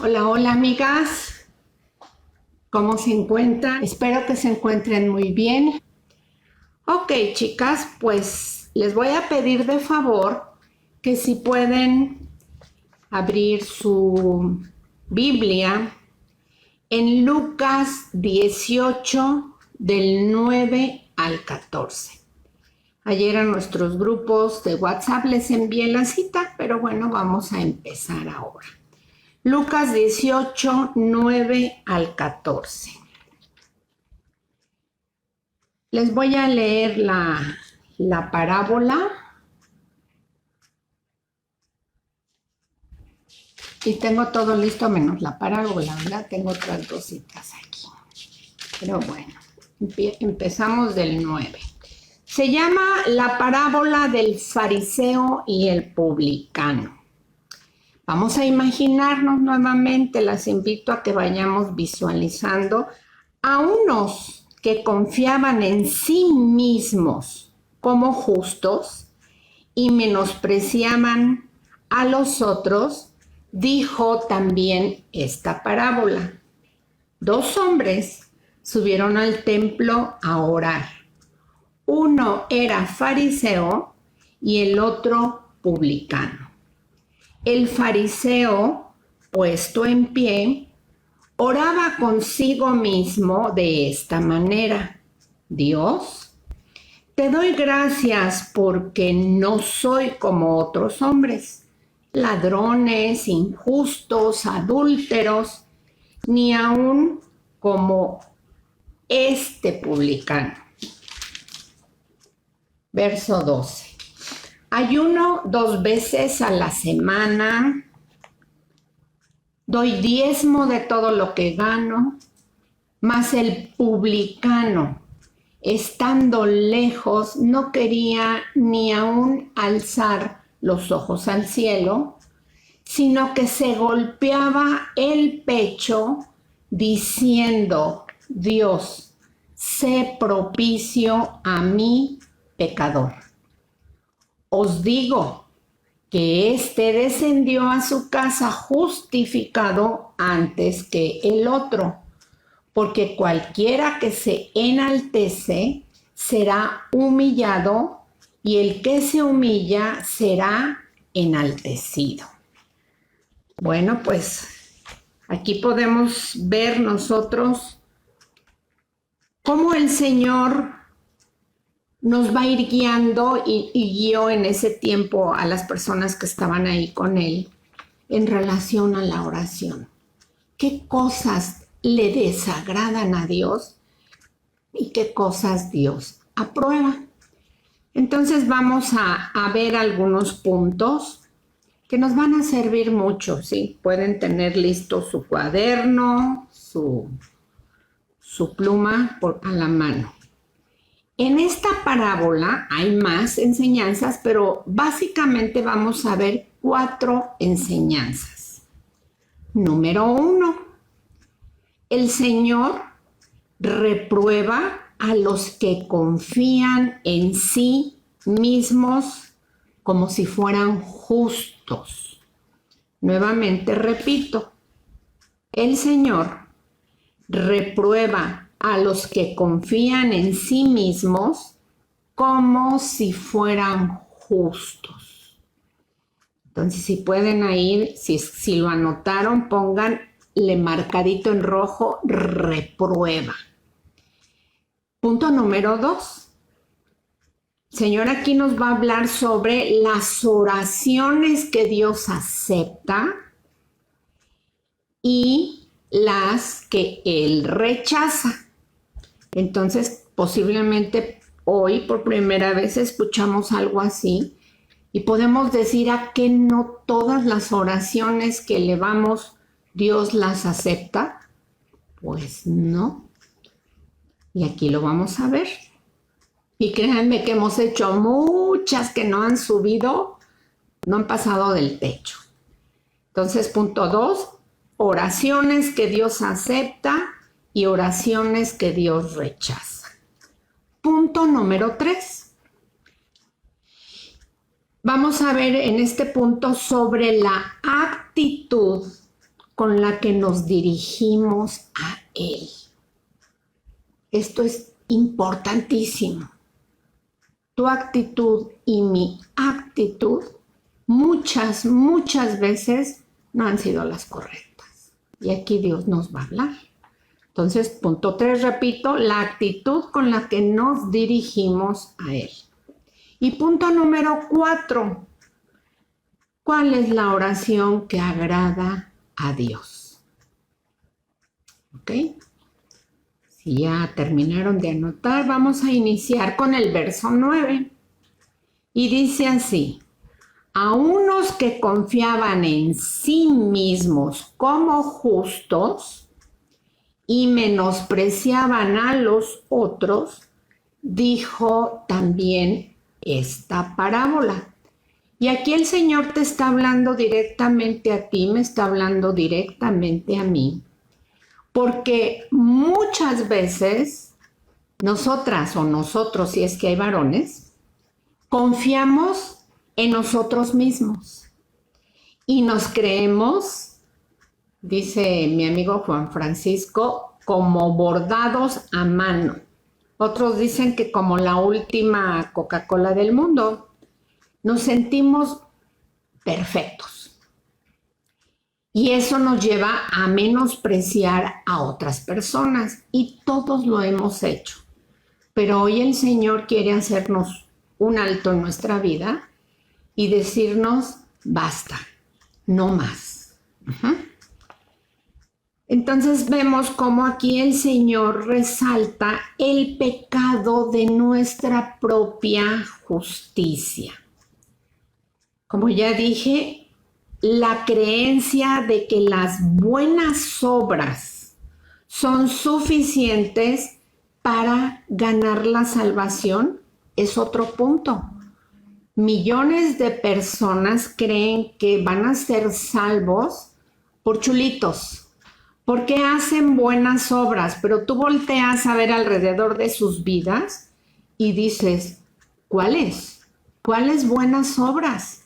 Hola, hola amigas, ¿cómo se encuentran? Espero que se encuentren muy bien. Ok, chicas, pues les voy a pedir de favor que si pueden abrir su Biblia en Lucas 18 del 9 al 14. Ayer a nuestros grupos de WhatsApp les envié la cita, pero bueno, vamos a empezar ahora. Lucas 18, 9 al 14. Les voy a leer la parábola y tengo todo listo menos la parábola, ¿verdad? Tengo otras dos citas aquí. Pero bueno, empezamos del 9. Se llama la parábola del fariseo y el publicano. Vamos a imaginarnos nuevamente, las invito a que vayamos visualizando a unos que confiaban en sí mismos como justos y menospreciaban a los otros. Dijo también esta parábola. 2 hombres subieron al templo a orar. Uno era fariseo y el otro publicano. El fariseo, puesto en pie, oraba consigo mismo de esta manera: Dios, te doy gracias porque no soy como otros hombres, ladrones, injustos, adúlteros, ni aun como este publicano. Verso 12. Ayuno 2 veces a la semana, doy diezmo de todo lo que gano, mas el publicano, estando lejos, no quería ni aún alzar los ojos al cielo, sino que se golpeaba el pecho diciendo: Dios, sé propicio a mí, pecador. Os digo que éste descendió a su casa justificado antes que el otro, porque cualquiera que se enaltece será humillado, y el que se humilla será enaltecido. Bueno, pues aquí podemos ver nosotros cómo el Señor nos va a ir guiando y guió en ese tiempo a las personas que estaban ahí con Él en relación a la oración. ¿Qué cosas le desagradan a Dios y qué cosas Dios aprueba? Entonces vamos a ver algunos puntos que nos van a servir mucho, ¿sí? Pueden tener listo su cuaderno, su pluma a la mano. En esta parábola hay más enseñanzas, pero básicamente vamos a ver 4 enseñanzas. Número 1, el Señor reprueba a los que confían en sí mismos como si fueran justos. Nuevamente repito, el Señor reprueba a los que confían en sí mismos como si fueran justos. Entonces, si pueden ahí, si lo anotaron, pónganle marcadito en rojo: reprueba. Punto número 2. El Señor aquí nos va a hablar sobre las oraciones que Dios acepta y las que Él rechaza. Entonces, posiblemente hoy por primera vez escuchamos algo así y podemos decir: ¿a qué no todas las oraciones que elevamos Dios las acepta? Pues no. Y aquí lo vamos a ver. Y créanme que hemos hecho muchas que no han subido, no han pasado del techo. Entonces, punto 2, oraciones que Dios acepta y oraciones que Dios rechaza. Punto número 3. Vamos a ver en este punto sobre la actitud con la que nos dirigimos a Él. Esto es importantísimo. Tu actitud y mi actitud muchas veces no han sido las correctas. Y aquí Dios nos va a hablar. Entonces, punto 3, repito, la actitud con la que nos dirigimos a Él. Y punto número 4, ¿cuál es la oración que agrada a Dios? ¿Ok? Si ya terminaron de anotar, vamos a iniciar con el verso 9. Y dice así: a unos que confiaban en sí mismos como justos y menospreciaban a los otros, dijo también esta parábola. Y aquí el Señor te está hablando directamente a ti, me está hablando directamente a mí, porque muchas veces nosotras o nosotros, si es que hay varones, confiamos en nosotros mismos y nos creemos, dice mi amigo Juan Francisco, como bordados a mano. Otros dicen que como la última Coca-Cola del mundo. Nos sentimos perfectos. Y eso nos lleva a menospreciar a otras personas. Y todos lo hemos hecho. Pero hoy el Señor quiere hacernos un alto en nuestra vida y decirnos, basta, no más. Entonces vemos cómo aquí el Señor resalta el pecado de nuestra propia justicia. Como ya dije, la creencia de que las buenas obras son suficientes para ganar la salvación es otro punto. Millones de personas creen que van a ser salvos por chulitos, porque hacen buenas obras, pero tú volteas a ver alrededor de sus vidas y dices, ¿cuáles? ¿Cuáles buenas obras?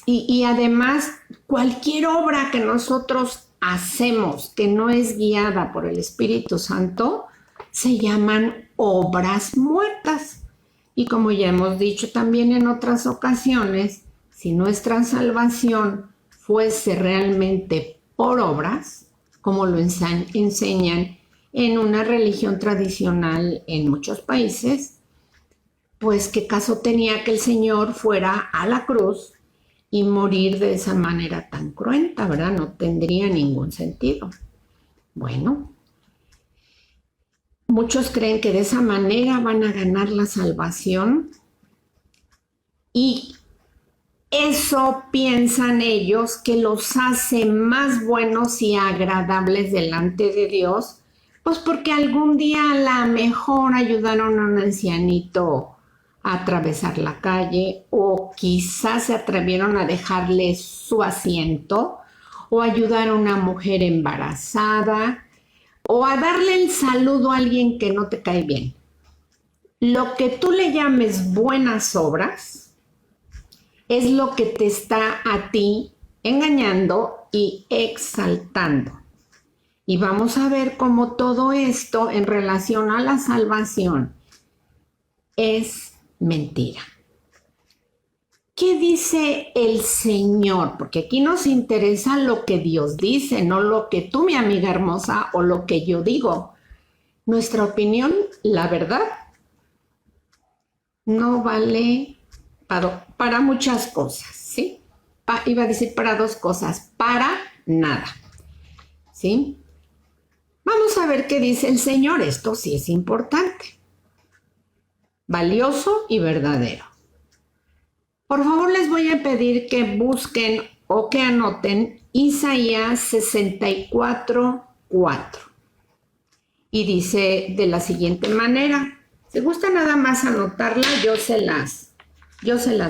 Y además, cualquier obra que nosotros hacemos que no es guiada por el Espíritu Santo, se llaman obras muertas. Y como ya hemos dicho también en otras ocasiones, si nuestra salvación fuese realmente por obras, como lo enseñan en una religión tradicional en muchos países, pues qué caso tenía que el Señor fuera a la cruz y morir de esa manera tan cruenta, ¿verdad? No tendría ningún sentido. Bueno, muchos creen que de esa manera van a ganar la salvación y eso piensan ellos que los hace más buenos y agradables delante de Dios, pues porque algún día a la mejor ayudaron a un ancianito a atravesar la calle o quizás se atrevieron a dejarle su asiento o ayudar a una mujer embarazada o a darle el saludo a alguien que no te cae bien. Lo que tú le llames buenas obras es lo que te está a ti engañando y exaltando. Y vamos a ver cómo todo esto en relación a la salvación es mentira. ¿Qué dice el Señor? Porque aquí nos interesa lo que Dios dice, no lo que tú, mi amiga hermosa, o lo que yo digo. Nuestra opinión, la verdad, no vale para muchas cosas, ¿sí? Iba a decir para dos cosas, para nada, ¿sí? Vamos a ver qué dice el Señor. Esto sí es importante, valioso y verdadero. Por favor, les voy a pedir que busquen o que anoten Isaías 64:4. Y dice de la siguiente manera. Si gusta nada más anotarla, yo se las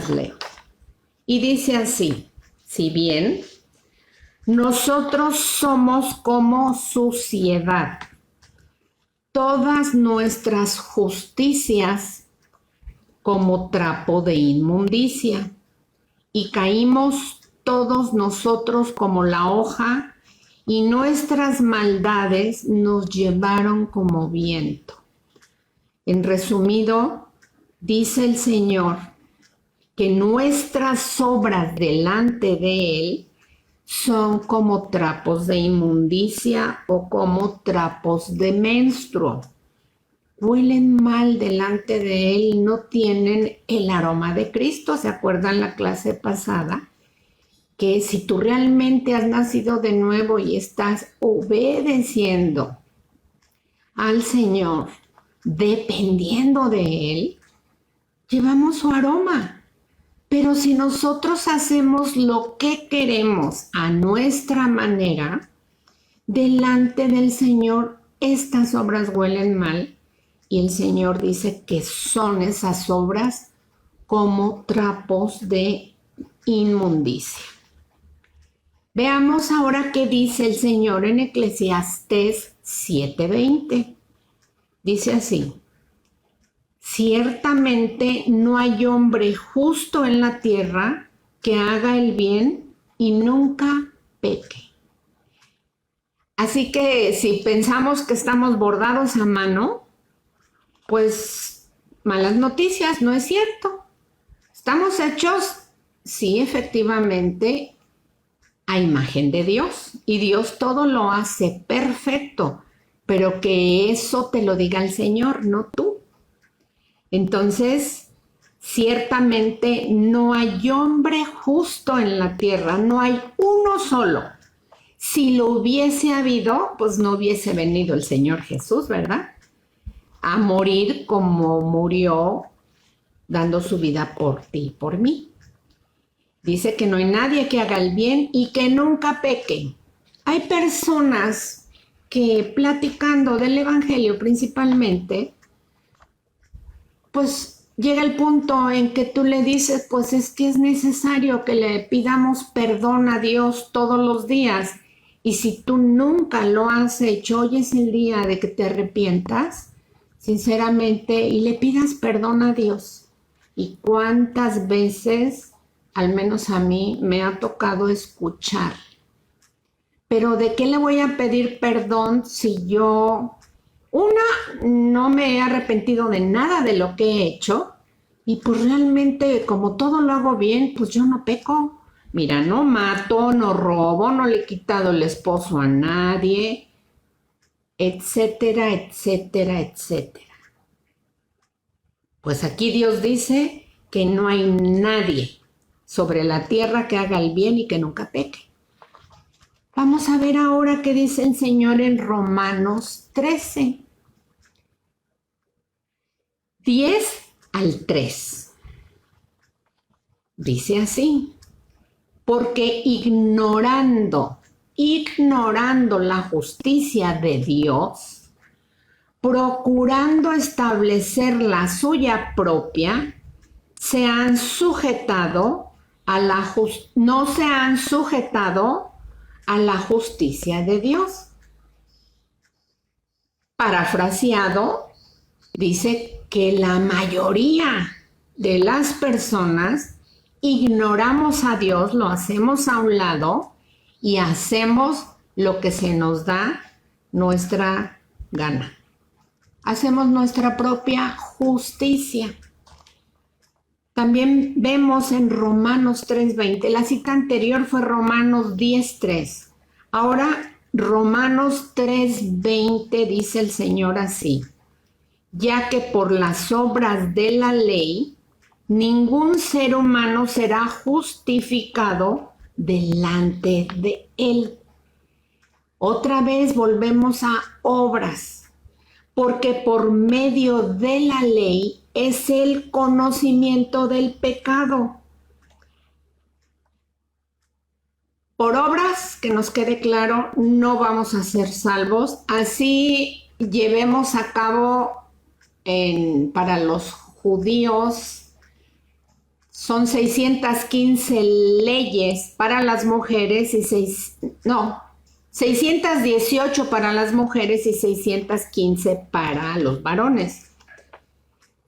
leo. Y dice así: si bien nosotros somos como suciedad, todas nuestras justicias como trapo de inmundicia, y caímos todos nosotros como la hoja, y nuestras maldades nos llevaron como viento. En resumido, dice el Señor que nuestras obras delante de Él son como trapos de inmundicia o como trapos de menstruo. Huelen mal delante de Él, no tienen el aroma de Cristo. ¿Se acuerdan la clase pasada? Que si tú realmente has nacido de nuevo y estás obedeciendo al Señor, dependiendo de Él, llevamos su aroma. Pero si nosotros hacemos lo que queremos a nuestra manera, delante del Señor, estas obras huelen mal. Y el Señor dice que son esas obras como trapos de inmundicia. Veamos ahora qué dice el Señor en Eclesiastés 7:20. Dice así: ciertamente no hay hombre justo en la tierra que haga el bien y nunca peque. Así que si pensamos que estamos bordados a mano, pues malas noticias, no es cierto. Estamos hechos, sí, efectivamente, a imagen de Dios, y Dios todo lo hace perfecto, pero que eso te lo diga el Señor, no tú. Entonces, ciertamente no hay hombre justo en la tierra, no hay uno solo. Si lo hubiese habido, pues no hubiese venido el Señor Jesús, ¿verdad? A morir como murió, dando su vida por ti y por mí. Dice que no hay nadie que haga el bien y que nunca peque. Hay personas que, platicando del Evangelio principalmente, pues llega el punto en que tú le dices, pues es que es necesario que le pidamos perdón a Dios todos los días. Y si tú nunca lo has hecho, hoy es el día de que te arrepientas, sinceramente, y le pidas perdón a Dios. ¿Y cuántas veces, al menos a mí, me ha tocado escuchar? Pero ¿de qué le voy a pedir perdón si yo, no me he arrepentido de nada de lo que he hecho? Y pues realmente, como todo lo hago bien, pues yo no peco. Mira, no mato, no robo, no le he quitado el esposo a nadie, etcétera, etcétera, etcétera. Pues aquí Dios dice que no hay nadie sobre la tierra que haga el bien y que nunca peque. Vamos a ver ahora qué dice el Señor en Romanos 13, 10-3. Dice así: porque ignorando la justicia de Dios, procurando establecer la suya propia, no se han sujetado a la justicia de Dios. Parafraseado, dice que la mayoría de las personas ignoramos a Dios, lo hacemos a un lado y hacemos lo que se nos da nuestra gana. Hacemos nuestra propia justicia. También vemos en Romanos 3:20, la cita anterior fue Romanos 10:3. Ahora Romanos 3:20 dice el Señor así: ya que por las obras de la ley, ningún ser humano será justificado delante de Él. Otra vez volvemos a obras, porque por medio de la ley es el conocimiento del pecado. Por obras, que nos quede claro, no vamos a ser salvos. Así llevemos a cabo para los judíos, son 615 leyes para las mujeres y 618 para las mujeres y 615 para los varones.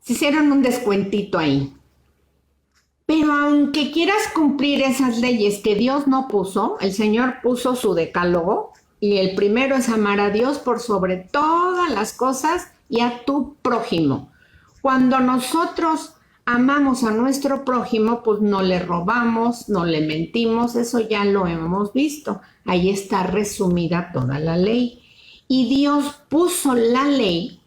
Se hicieron un descuentito ahí. Pero aunque quieras cumplir esas leyes que Dios no puso, el Señor puso su decálogo, Y el primero es amar a Dios por sobre todas las cosas y a tu prójimo. Cuando nosotros amamos a nuestro prójimo, pues no le robamos, no le mentimos, eso ya lo hemos visto. Ahí está resumida toda la ley. Y Dios puso la ley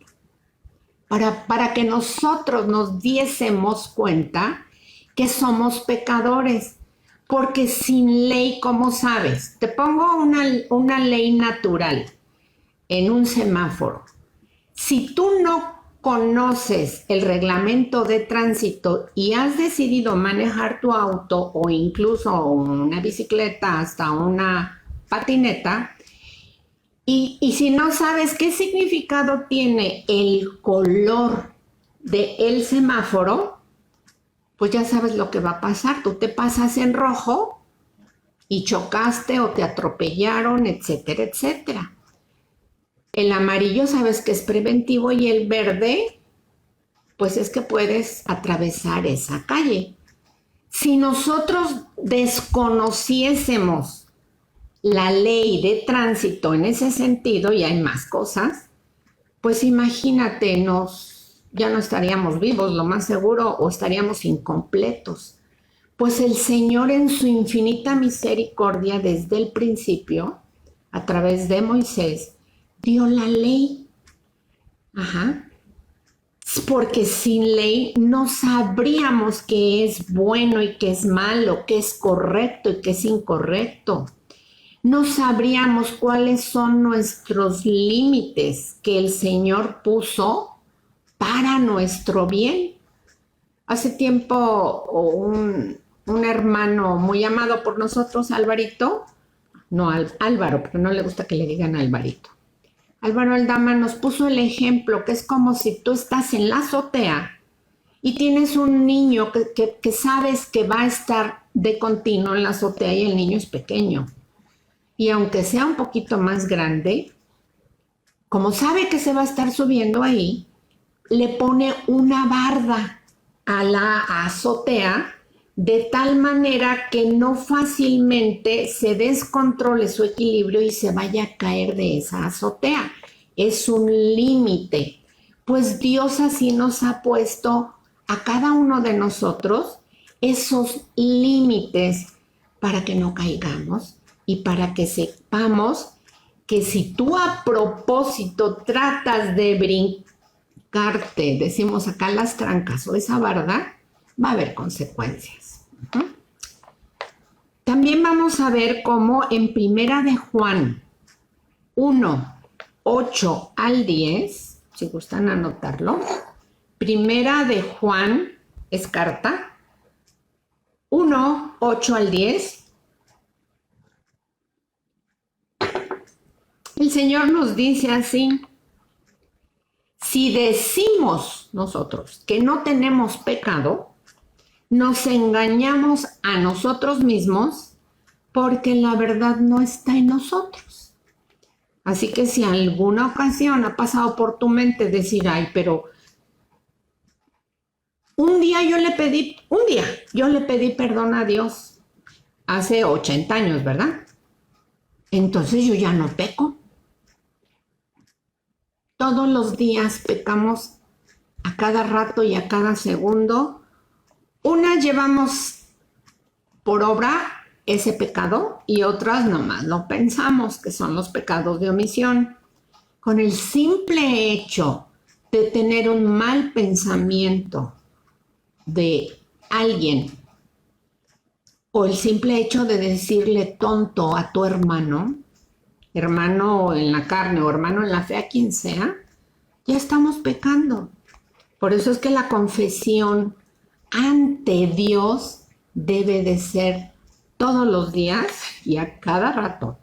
para que nosotros nos diésemos cuenta que somos pecadores. Porque sin ley, ¿cómo sabes? Te pongo una ley natural en un semáforo. Si tú no conoces el reglamento de tránsito y has decidido manejar tu auto o incluso una bicicleta hasta una patineta, y si no sabes qué significado tiene el color del semáforo, pues ya sabes lo que va a pasar. Tú te pasas en rojo y chocaste o te atropellaron, etcétera, etcétera. El amarillo sabes que es preventivo y el verde, pues es que puedes atravesar esa calle. Si nosotros desconociésemos la ley de tránsito en ese sentido, y hay más cosas, pues imagínate, ya no estaríamos vivos, lo más seguro, o estaríamos incompletos. Pues el Señor en su infinita misericordia desde el principio, a través de Moisés, dio la ley. Porque sin ley no sabríamos qué es bueno y qué es malo, qué es correcto y qué es incorrecto. No sabríamos cuáles son nuestros límites que el Señor puso para nuestro bien. Hace tiempo un hermano muy amado por nosotros, Alvarito, no Álvaro, pero no le gusta que le digan Alvarito. Álvaro Aldama nos puso el ejemplo que es como si tú estás en la azotea y tienes un niño que sabes que va a estar de continuo en la azotea y el niño es pequeño. Y aunque sea un poquito más grande, como sabe que se va a estar subiendo ahí, le pone una barda a la azotea de tal manera que no fácilmente se descontrole su equilibrio y se vaya a caer de esa azotea. Es un límite. Pues Dios así nos ha puesto a cada uno de nosotros esos límites para que no caigamos y para que sepamos que si tú a propósito tratas de brincarte, decimos acá las trancas o esa barda, va a haber consecuencias. También vamos a ver cómo en Primera de Juan 1, 8 al 10, si gustan anotarlo, Primera de Juan es carta 1, 8 al 10. El Señor nos dice así: si decimos nosotros que no tenemos pecado, nos engañamos a nosotros mismos porque la verdad no está en nosotros. Así que si alguna ocasión ha pasado por tu mente decir, ay, pero un día yo le pedí perdón a Dios, hace 80 años, ¿verdad? Entonces yo ya no peco. Todos los días pecamos a cada rato y a cada segundo. Unas llevamos por obra ese pecado y otras nomás lo pensamos, que son los pecados de omisión. Con el simple hecho de tener un mal pensamiento de alguien o el simple hecho de decirle tonto a tu hermano en la carne o hermano en la fe, a quien sea, ya estamos pecando. Por eso es que la confesión ante Dios debe de ser todos los días y a cada rato.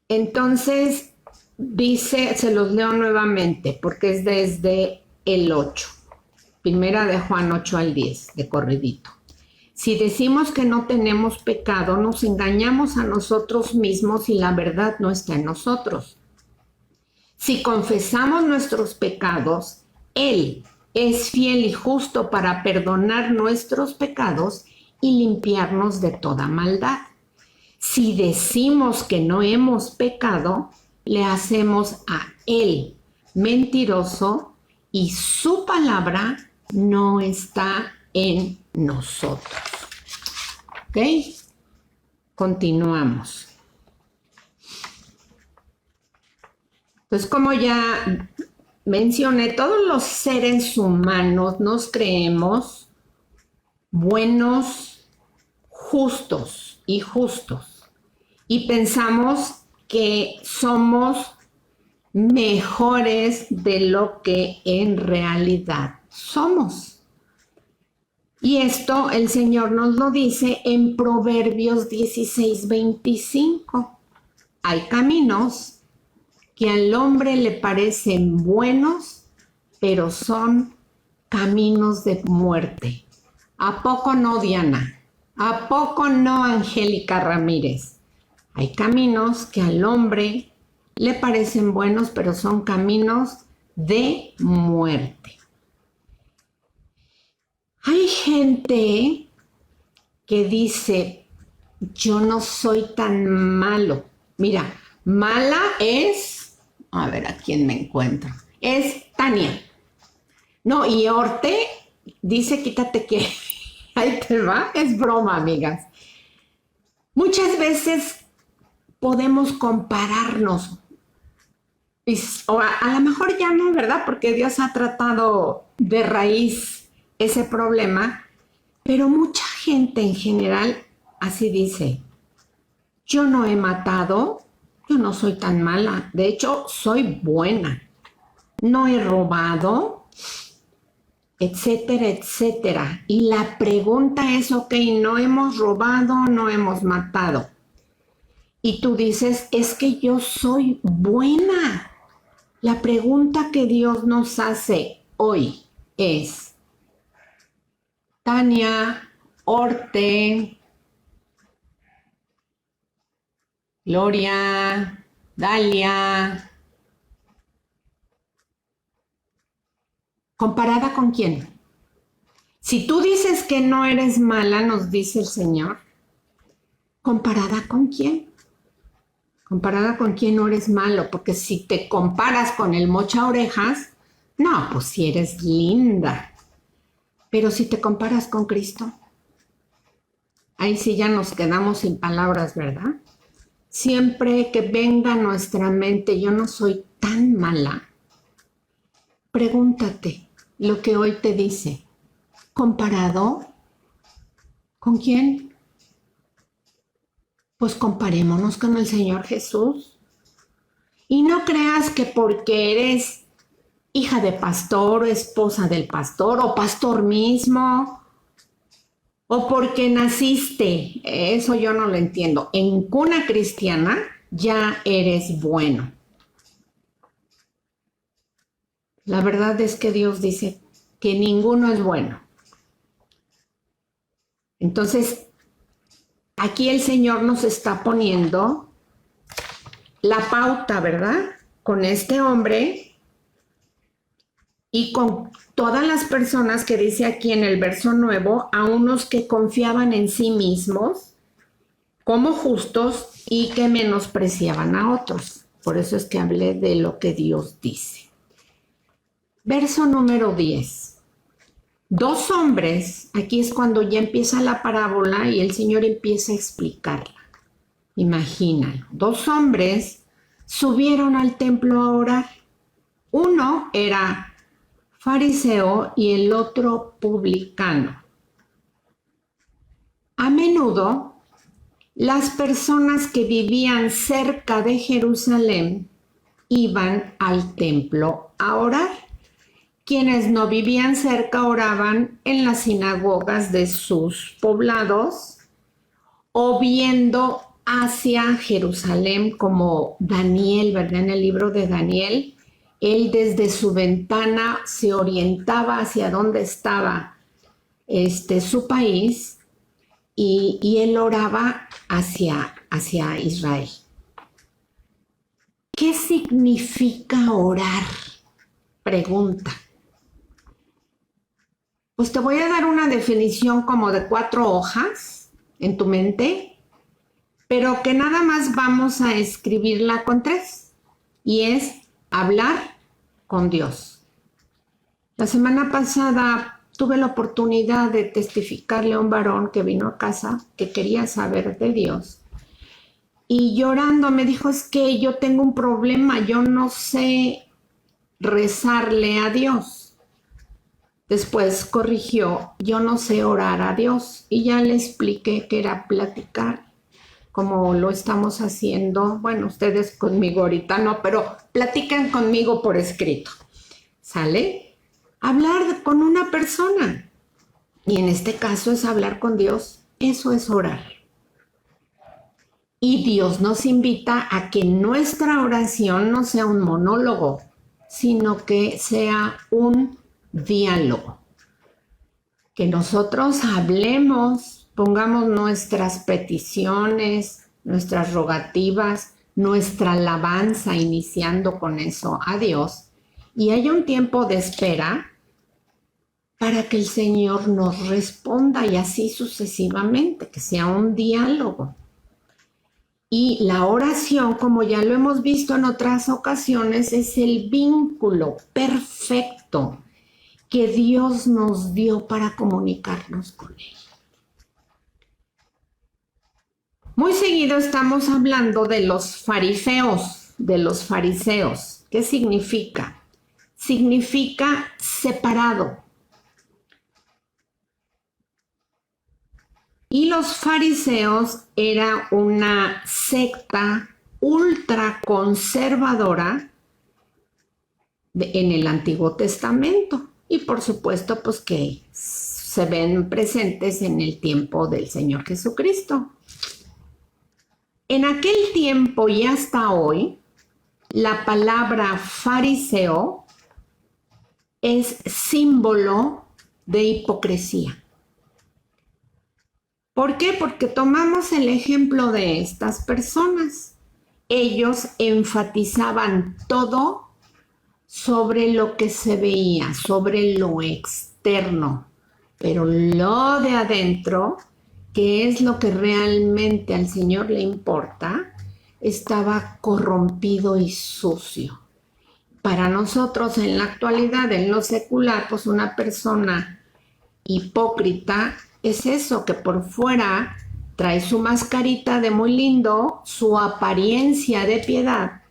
Entonces, dice, se los leo nuevamente porque es desde el 8. Primera de Juan 8 al 10, de corridito. Si decimos que no tenemos pecado, nos engañamos a nosotros mismos y la verdad no está en nosotros. Si confesamos nuestros pecados, Él es fiel y justo para perdonar nuestros pecados y limpiarnos de toda maldad. Si decimos que no hemos pecado, le hacemos a Él mentiroso y su palabra no está en nosotros. ¿Ok? Continuamos. Entonces, como ya mencioné, todos los seres humanos nos creemos buenos, justos y justos. Y pensamos que somos mejores de lo que en realidad somos. Y esto el Señor nos lo dice en Proverbios 16:25. Hay caminos que al hombre le parecen buenos, pero son caminos de muerte. ¿A poco no, Diana? ¿A poco no, Angélica Ramírez? Hay caminos que al hombre le parecen buenos, pero son caminos de muerte. Hay gente que dice, yo no soy tan malo. Mira, mala es, a ver a quién me encuentro, es Tania. No, y Orte dice, quítate que ahí te va, es broma, amigas. Muchas veces podemos compararnos, o a lo mejor ya no, ¿verdad? Porque Dios ha tratado de raíz ese problema, pero mucha gente en general así dice, yo no he matado, yo no soy tan mala, de hecho soy buena, no he robado, etcétera, etcétera. Y la pregunta es, ok, no hemos robado, no hemos matado. Y tú dices, es que yo soy buena. La pregunta que Dios nos hace hoy es, Tania, Orte, Gloria, Dalia, ¿comparada con quién? Si tú dices que no eres mala, nos dice el Señor, ¿comparada con quién? ¿Comparada con quién no eres malo? Porque si te comparas con el mocha orejas, no, pues si eres linda. Pero si te comparas con Cristo, ahí sí ya nos quedamos sin palabras, ¿verdad? Siempre que venga a nuestra mente, yo no soy tan mala, pregúntate lo que hoy te dice. ¿Comparado? ¿Con quién? Pues comparémonos con el Señor Jesús. Y no creas que porque eres hija de pastor o esposa del pastor o pastor mismo o porque naciste, eso yo no lo entiendo, en cuna cristiana ya eres bueno. La verdad es que Dios dice que ninguno es bueno. Entonces, aquí el Señor nos está poniendo la pauta, ¿verdad? Con este hombre y con todas las personas que dice aquí en el verso nuevo, a unos que confiaban en sí mismos como justos y que menospreciaban a otros. Por eso es que hablé de lo que Dios dice. Verso número 10. Dos hombres, aquí es cuando ya empieza la parábola y el Señor empieza a explicarla. Imagínalo, dos hombres subieron al templo a orar. Uno era fariseo y el otro publicano. A menudo, las personas que vivían cerca de Jerusalén iban al templo a orar. Quienes no vivían cerca oraban en las sinagogas de sus poblados o viendo hacia Jerusalén, como Daniel, ¿verdad? En el libro de Daniel, él desde su ventana se orientaba hacia dónde estaba su país y él oraba hacia Israel. ¿Qué significa orar? Pregunta. Pues te voy a dar una definición como de 4 hojas en tu mente, pero que nada más vamos a escribirla con 3, y es hablar con Dios. La semana pasada tuve la oportunidad de testificarle a un varón que vino a casa que quería saber de Dios. Y llorando me dijo, es que yo tengo un problema, yo no sé rezarle a Dios. Después corrigió, yo no sé orar a Dios. Y ya le expliqué que era platicar, como lo estamos haciendo. Bueno, ustedes conmigo ahorita no, pero platican conmigo por escrito. ¿Sale? Hablar con una persona. Y en este caso es hablar con Dios. Eso es orar. Y Dios nos invita a que nuestra oración no sea un monólogo, sino que sea un diálogo. Que nosotros hablemos, pongamos nuestras peticiones, nuestras rogativas, nuestra alabanza, iniciando con eso a Dios. Y hay un tiempo de espera para que el Señor nos responda y así sucesivamente, que sea un diálogo. Y la oración, como ya lo hemos visto en otras ocasiones, es el vínculo perfecto que Dios nos dio para comunicarnos con Él. Muy seguido estamos hablando de los fariseos, ¿Qué significa? Significa separado. Y los fariseos era una secta ultraconservadora en el Antiguo Testamento. Y por supuesto, pues que se ven presentes en el tiempo del Señor Jesucristo. En aquel tiempo y hasta hoy, la palabra fariseo es símbolo de hipocresía. ¿Por qué? Porque tomamos el ejemplo de estas personas. Ellos enfatizaban todo sobre lo que se veía, sobre lo externo, pero lo de adentro, que es lo que realmente al Señor le importa, estaba corrompido y sucio. Para nosotros en la actualidad, en lo secular, pues una persona hipócrita es eso, que por fuera trae su mascarita de muy lindo, su apariencia de piedad,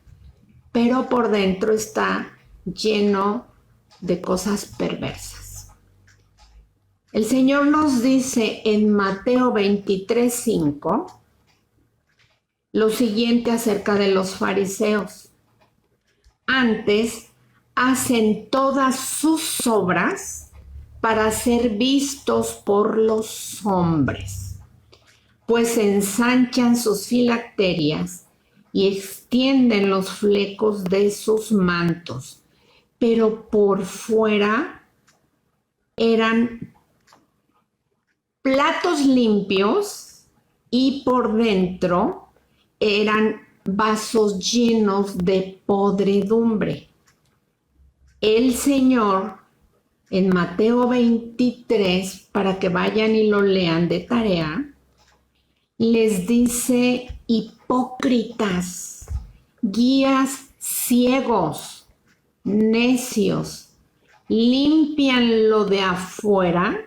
pero por dentro está lleno de cosas perversas. El Señor nos dice en Mateo 23:5 lo siguiente acerca de los fariseos. Antes hacen todas sus obras para ser vistos por los hombres, pues ensanchan sus filacterias y extienden los flecos de sus mantos, pero por fuera eran platos limpios y por dentro eran vasos llenos de podredumbre. El Señor en Mateo 23, para que vayan y lo lean de tarea, les dice: hipócritas, guías ciegos, necios, limpian lo de afuera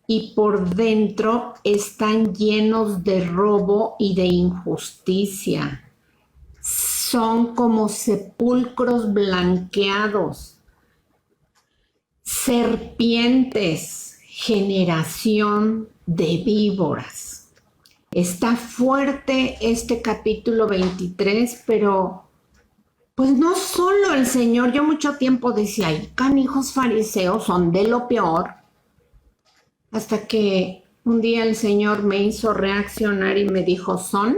y por dentro están llenos de robo y de injusticia. Son como sepulcros blanqueados, serpientes, generación de víboras. Está fuerte este capítulo 23, pero pues no solo el Señor. Yo mucho tiempo decía, ay, canijos fariseos son de lo peor, hasta que un día el Señor me hizo reaccionar y me dijo, ¿son?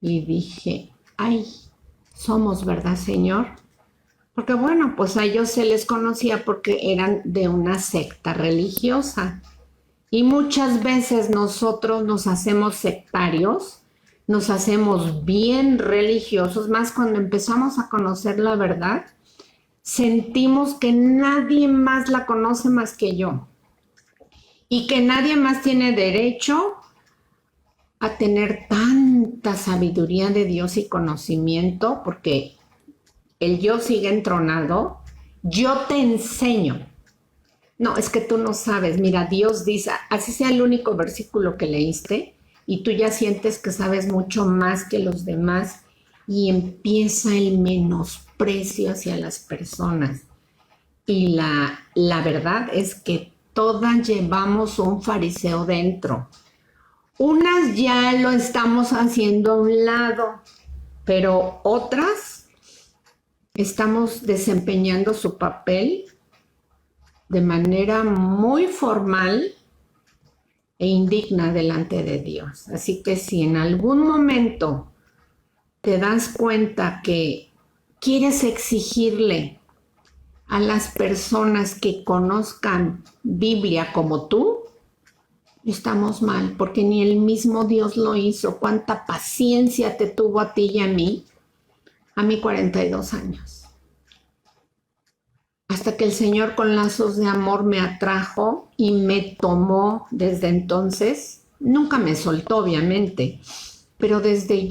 Y dije, ay, somos, ¿verdad, Señor? Porque bueno, pues a ellos se les conocía porque eran de una secta religiosa. Y muchas veces nosotros nos hacemos sectarios, nos hacemos bien religiosos, más cuando empezamos a conocer la verdad, sentimos que nadie más la conoce más que yo. Y que nadie más tiene derecho a tener tanta sabiduría de Dios y conocimiento, porque el yo sigue entronado. Yo te enseño. No, es que tú no sabes. Mira, Dios dice, así sea el único versículo que leíste, y tú ya sientes que sabes mucho más que los demás, y empieza el menosprecio hacia las personas. Y la verdad es que todas llevamos un fariseo dentro. Unas ya lo estamos haciendo a un lado, pero otras estamos desempeñando su papel de manera muy formal e indigna delante de Dios. Así que si en algún momento te das cuenta que quieres exigirle a las personas que conozcan Biblia como tú, estamos mal, porque ni el mismo Dios lo hizo. ¿Cuánta paciencia te tuvo a ti y a mí 42 años? Hasta que el Señor con lazos de amor me atrajo y me tomó desde entonces. Nunca me soltó, obviamente, pero desde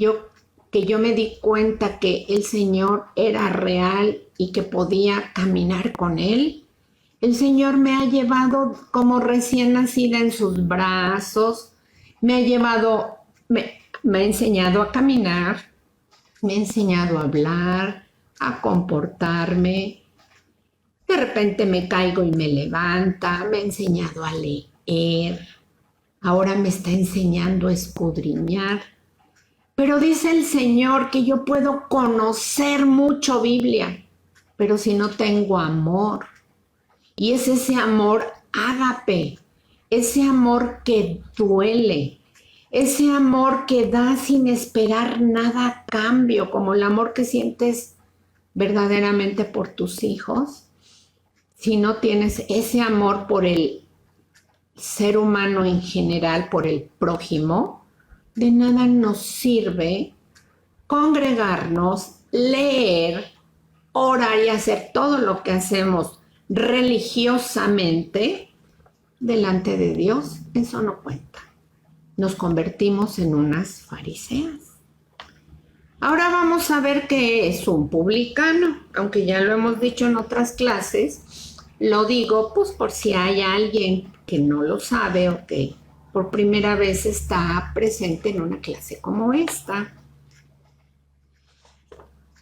que yo me di cuenta que el Señor era real y que podía caminar con Él, el Señor me ha llevado como recién nacida en sus brazos, me ha llevado, me ha enseñado a caminar, me ha enseñado a hablar, a comportarme. De repente me caigo y me levanta, me ha enseñado a leer, ahora me está enseñando a escudriñar. Pero dice el Señor que yo puedo conocer mucho Biblia, pero si no tengo amor, y es ese amor ágape, ese amor que duele, ese amor que da sin esperar nada a cambio, como el amor que sientes verdaderamente por tus hijos. Si no tienes ese amor por el ser humano en general, por el prójimo, de nada nos sirve congregarnos, leer, orar y hacer todo lo que hacemos religiosamente delante de Dios. Eso no cuenta. Nos convertimos en unas fariseas. Ahora vamos a ver qué es un publicano, aunque ya lo hemos dicho en otras clases. Lo digo pues por si hay alguien que no lo sabe o que por primera vez está presente en una clase como esta.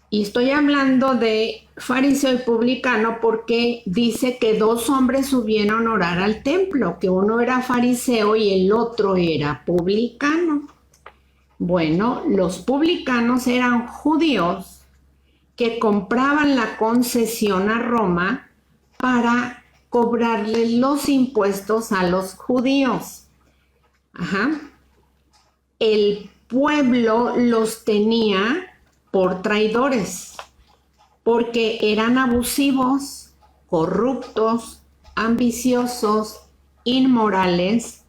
Y estoy hablando de fariseo y publicano porque dice que dos hombres subieron a orar al templo, que uno era fariseo y el otro era publicano. Bueno, los publicanos eran judíos que compraban la concesión a Roma para cobrarle los impuestos a los judíos. El pueblo los tenía por traidores, porque eran abusivos, corruptos, ambiciosos, inmorales,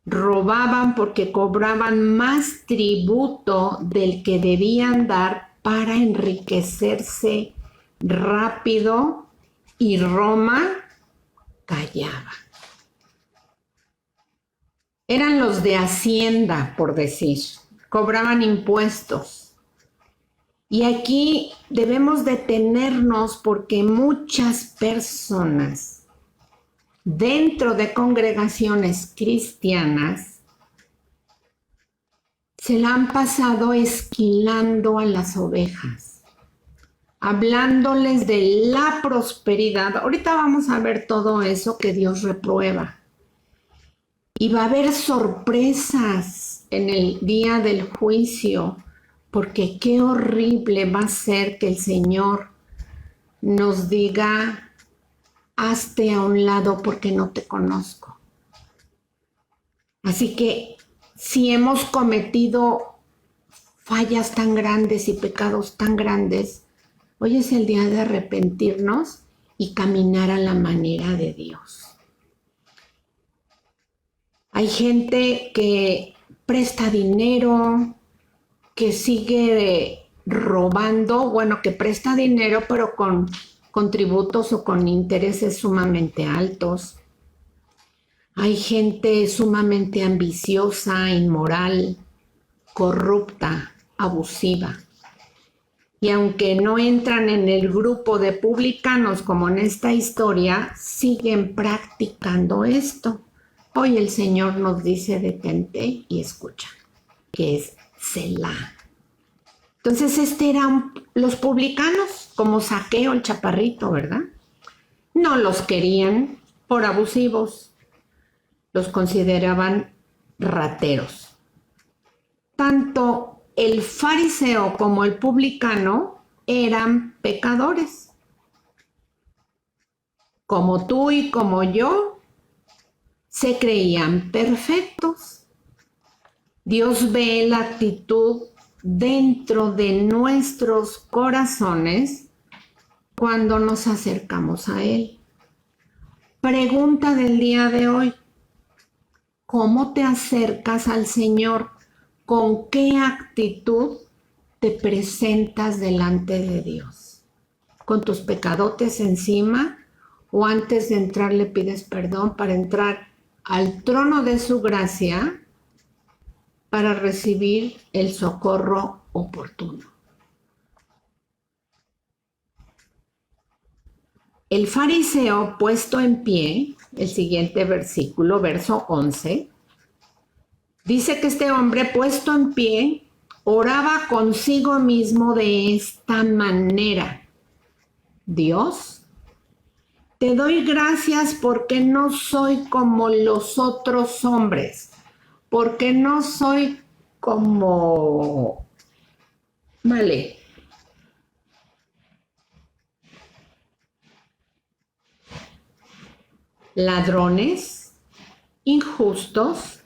robaban porque cobraban más tributo del que debían dar para enriquecerse rápido, y Roma callaba. Eran los de Hacienda, por decir, cobraban impuestos. Y aquí debemos detenernos porque muchas personas dentro de congregaciones cristianas se la han pasado esquilando a las ovejas, hablándoles de la prosperidad. Ahorita vamos a ver todo eso que Dios reprueba. Y va a haber sorpresas en el día del juicio, porque qué horrible va a ser que el Señor nos diga: hazte a un lado porque no te conozco. Así que si hemos cometido fallas tan grandes y pecados tan grandes, hoy es el día de arrepentirnos y caminar a la manera de Dios. Hay gente que presta dinero, que sigue robando, bueno, que presta dinero pero con tributos o con intereses sumamente altos. Hay gente sumamente ambiciosa, inmoral, corrupta, abusiva. Y aunque no entran en el grupo de publicanos como en esta historia, siguen practicando esto. Hoy el Señor nos dice detente y escucha, que es Selah. Entonces eran los publicanos, como Zaqueo el chaparrito, ¿verdad? No los querían por abusivos, los consideraban rateros. Tanto el fariseo como el publicano eran pecadores. Como tú y como yo, se creían perfectos. Dios ve la actitud dentro de nuestros corazones cuando nos acercamos a Él. Pregunta del día de hoy: ¿cómo te acercas al Señor? ¿Con qué actitud te presentas delante de Dios? ¿Con tus pecadotes encima? ¿O antes de entrar le pides perdón para entrar al trono de su gracia para recibir el socorro oportuno? El fariseo puesto en pie, el siguiente versículo, verso 11, dice que este hombre puesto en pie oraba consigo mismo de esta manera: Dios, te doy gracias porque no soy como los otros hombres, porque no soy como, vale, ladrones, injustos,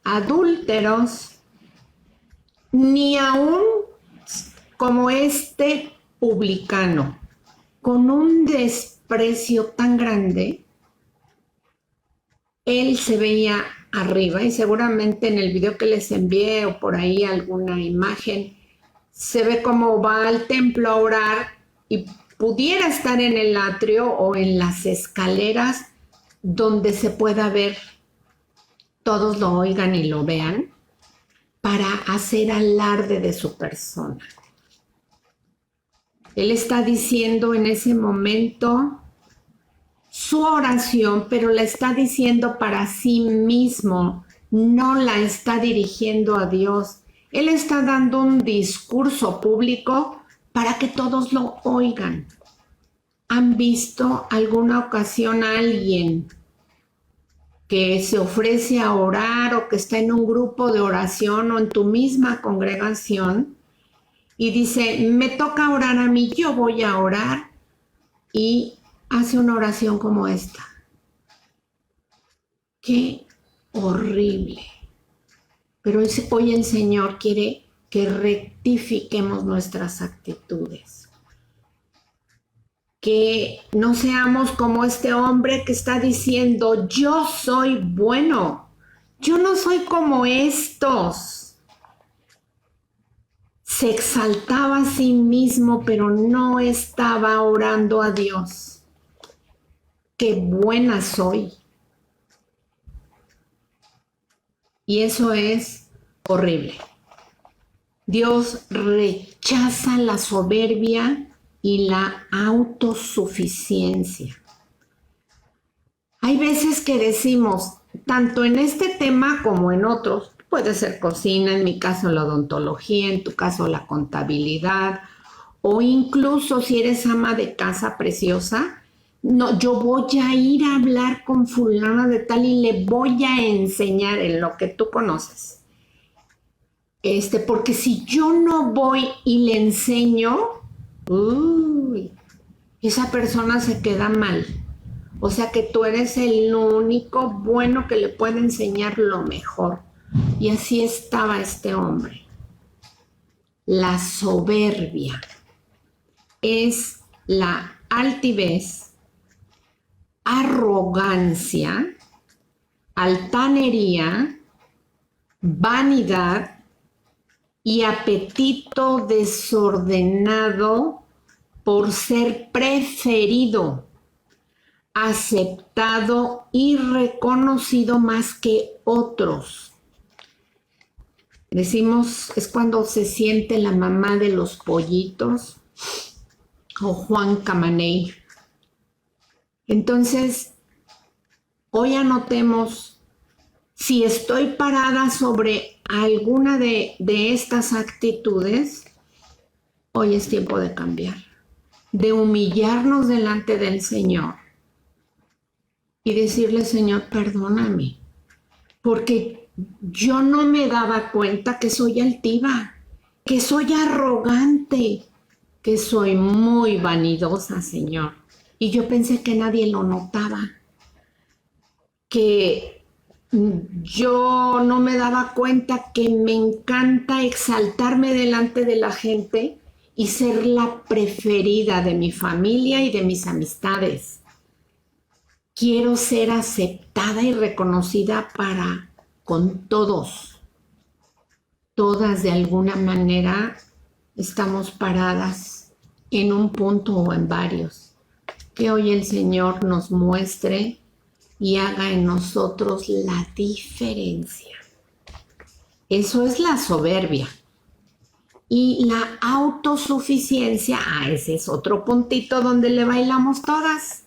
adúlteros, ni aún como este publicano, con un desprecio tan grande. Él se veía arriba, y seguramente en el video que les envié o por ahí alguna imagen, se ve cómo va al templo a orar y pudiera estar en el atrio o en las escaleras donde se pueda ver, todos lo oigan y lo vean, para hacer alarde de su persona. Él está diciendo en ese momento su oración, pero la está diciendo para sí mismo, no la está dirigiendo a Dios. Él está dando un discurso público para que todos lo oigan. ¿Han visto alguna ocasión a alguien que se ofrece a orar o que está en un grupo de oración o en tu misma congregación y dice, me toca orar a mí, yo voy a orar, y hace una oración como esta? ¡Qué horrible! Pero hoy el Señor quiere que rectifiquemos nuestras actitudes. Que no seamos como este hombre que está diciendo, yo soy bueno, yo no soy como estos. Se exaltaba a sí mismo, pero no estaba orando a Dios. ¡Qué buena soy! Y eso es horrible. Dios rechaza la soberbia y la autosuficiencia. Hay veces que decimos, tanto en este tema como en otros, puede ser cocina, en mi caso la odontología, en tu caso la contabilidad, o incluso si eres ama de casa preciosa, no, yo voy a ir a hablar con fulana de tal y le voy a enseñar en lo que tú conoces. Porque si yo no voy y le enseño, esa persona se queda mal. O sea que tú eres el único bueno que le puede enseñar lo mejor. Y así estaba este hombre. La soberbia es la altivez, arrogancia, altanería, vanidad y apetito desordenado por ser preferido. aceptado y reconocido más que otros. Decimos, es cuando se siente la mamá de los pollitos o Juan Camaney. Entonces, hoy anotemos si estoy parada sobre alguna de estas actitudes. Hoy es tiempo de cambiar, de humillarnos delante del Señor y decirle, Señor, perdóname, porque yo no me daba cuenta que soy altiva, que soy arrogante, que soy muy vanidosa, Señor. Y yo pensé que nadie lo notaba, que yo no me daba cuenta que me encanta exaltarme delante de la gente y ser la preferida de mi familia y de mis amistades. Quiero ser aceptada y reconocida con todos. Todas de alguna manera estamos paradas en un punto o en varios. Que hoy el Señor nos muestre y haga en nosotros la diferencia. Eso es la soberbia. Y la autosuficiencia, ese es otro puntito donde le bailamos todas.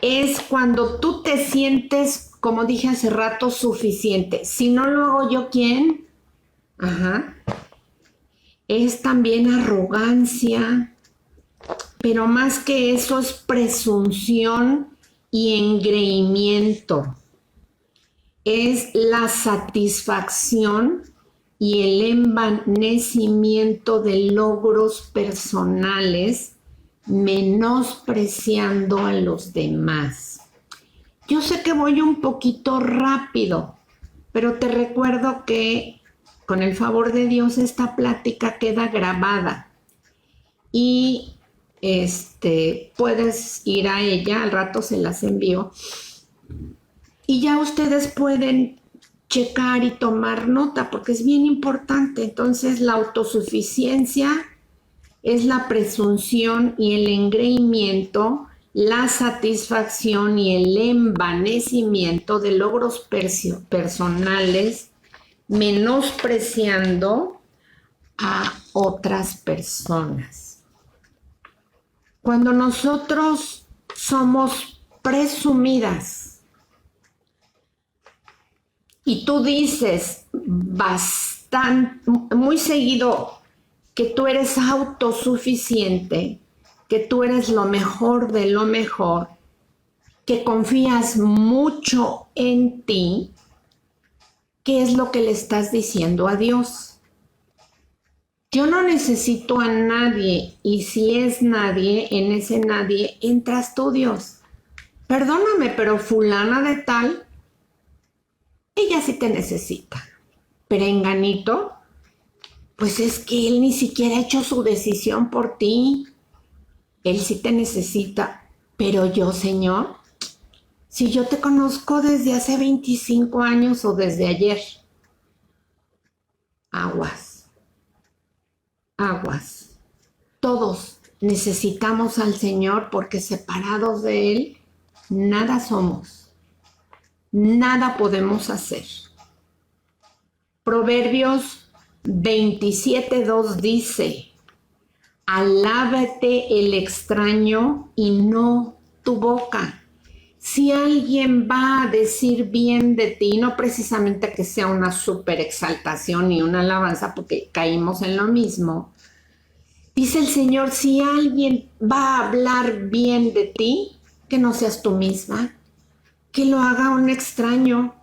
Es cuando tú te sientes, como dije hace rato, suficiente. Si no lo hago yo, ¿quién? Es también arrogancia, pero más que eso es presunción y engreimiento. Es la satisfacción y el envanecimiento de logros personales, menospreciando a los demás. Yo sé que voy un poquito rápido, pero te recuerdo que con el favor de Dios esta plática queda grabada y puedes ir a ella, al rato se las envío y ya ustedes pueden checar y tomar nota porque es bien importante. Entonces la autosuficiencia es la presunción y el engreimiento, la satisfacción y el envanecimiento de logros personales, menospreciando a otras personas. Cuando nosotros somos presumidas y tú dices muy seguido que tú eres autosuficiente, que tú eres lo mejor de lo mejor, que confías mucho en ti, ¿qué es lo que le estás diciendo a Dios? Yo no necesito a nadie, y si es nadie, en ese nadie entras tú, Dios. Perdóname, pero fulana de tal, ella sí te necesita. Perenganito, pues es que él ni siquiera ha hecho su decisión por ti. Él sí te necesita, pero yo, Señor, si yo te conozco desde hace 25 años o desde ayer, aguas, aguas. Todos necesitamos al Señor porque separados de Él, nada somos, nada podemos hacer. Proverbios 27:2 dice, alábate el extraño y no tu boca. Si alguien va a decir bien de ti, no precisamente que sea una súper exaltación y una alabanza, porque caímos en lo mismo. Dice el Señor, si alguien va a hablar bien de ti, que no seas tú misma, que lo haga un extraño,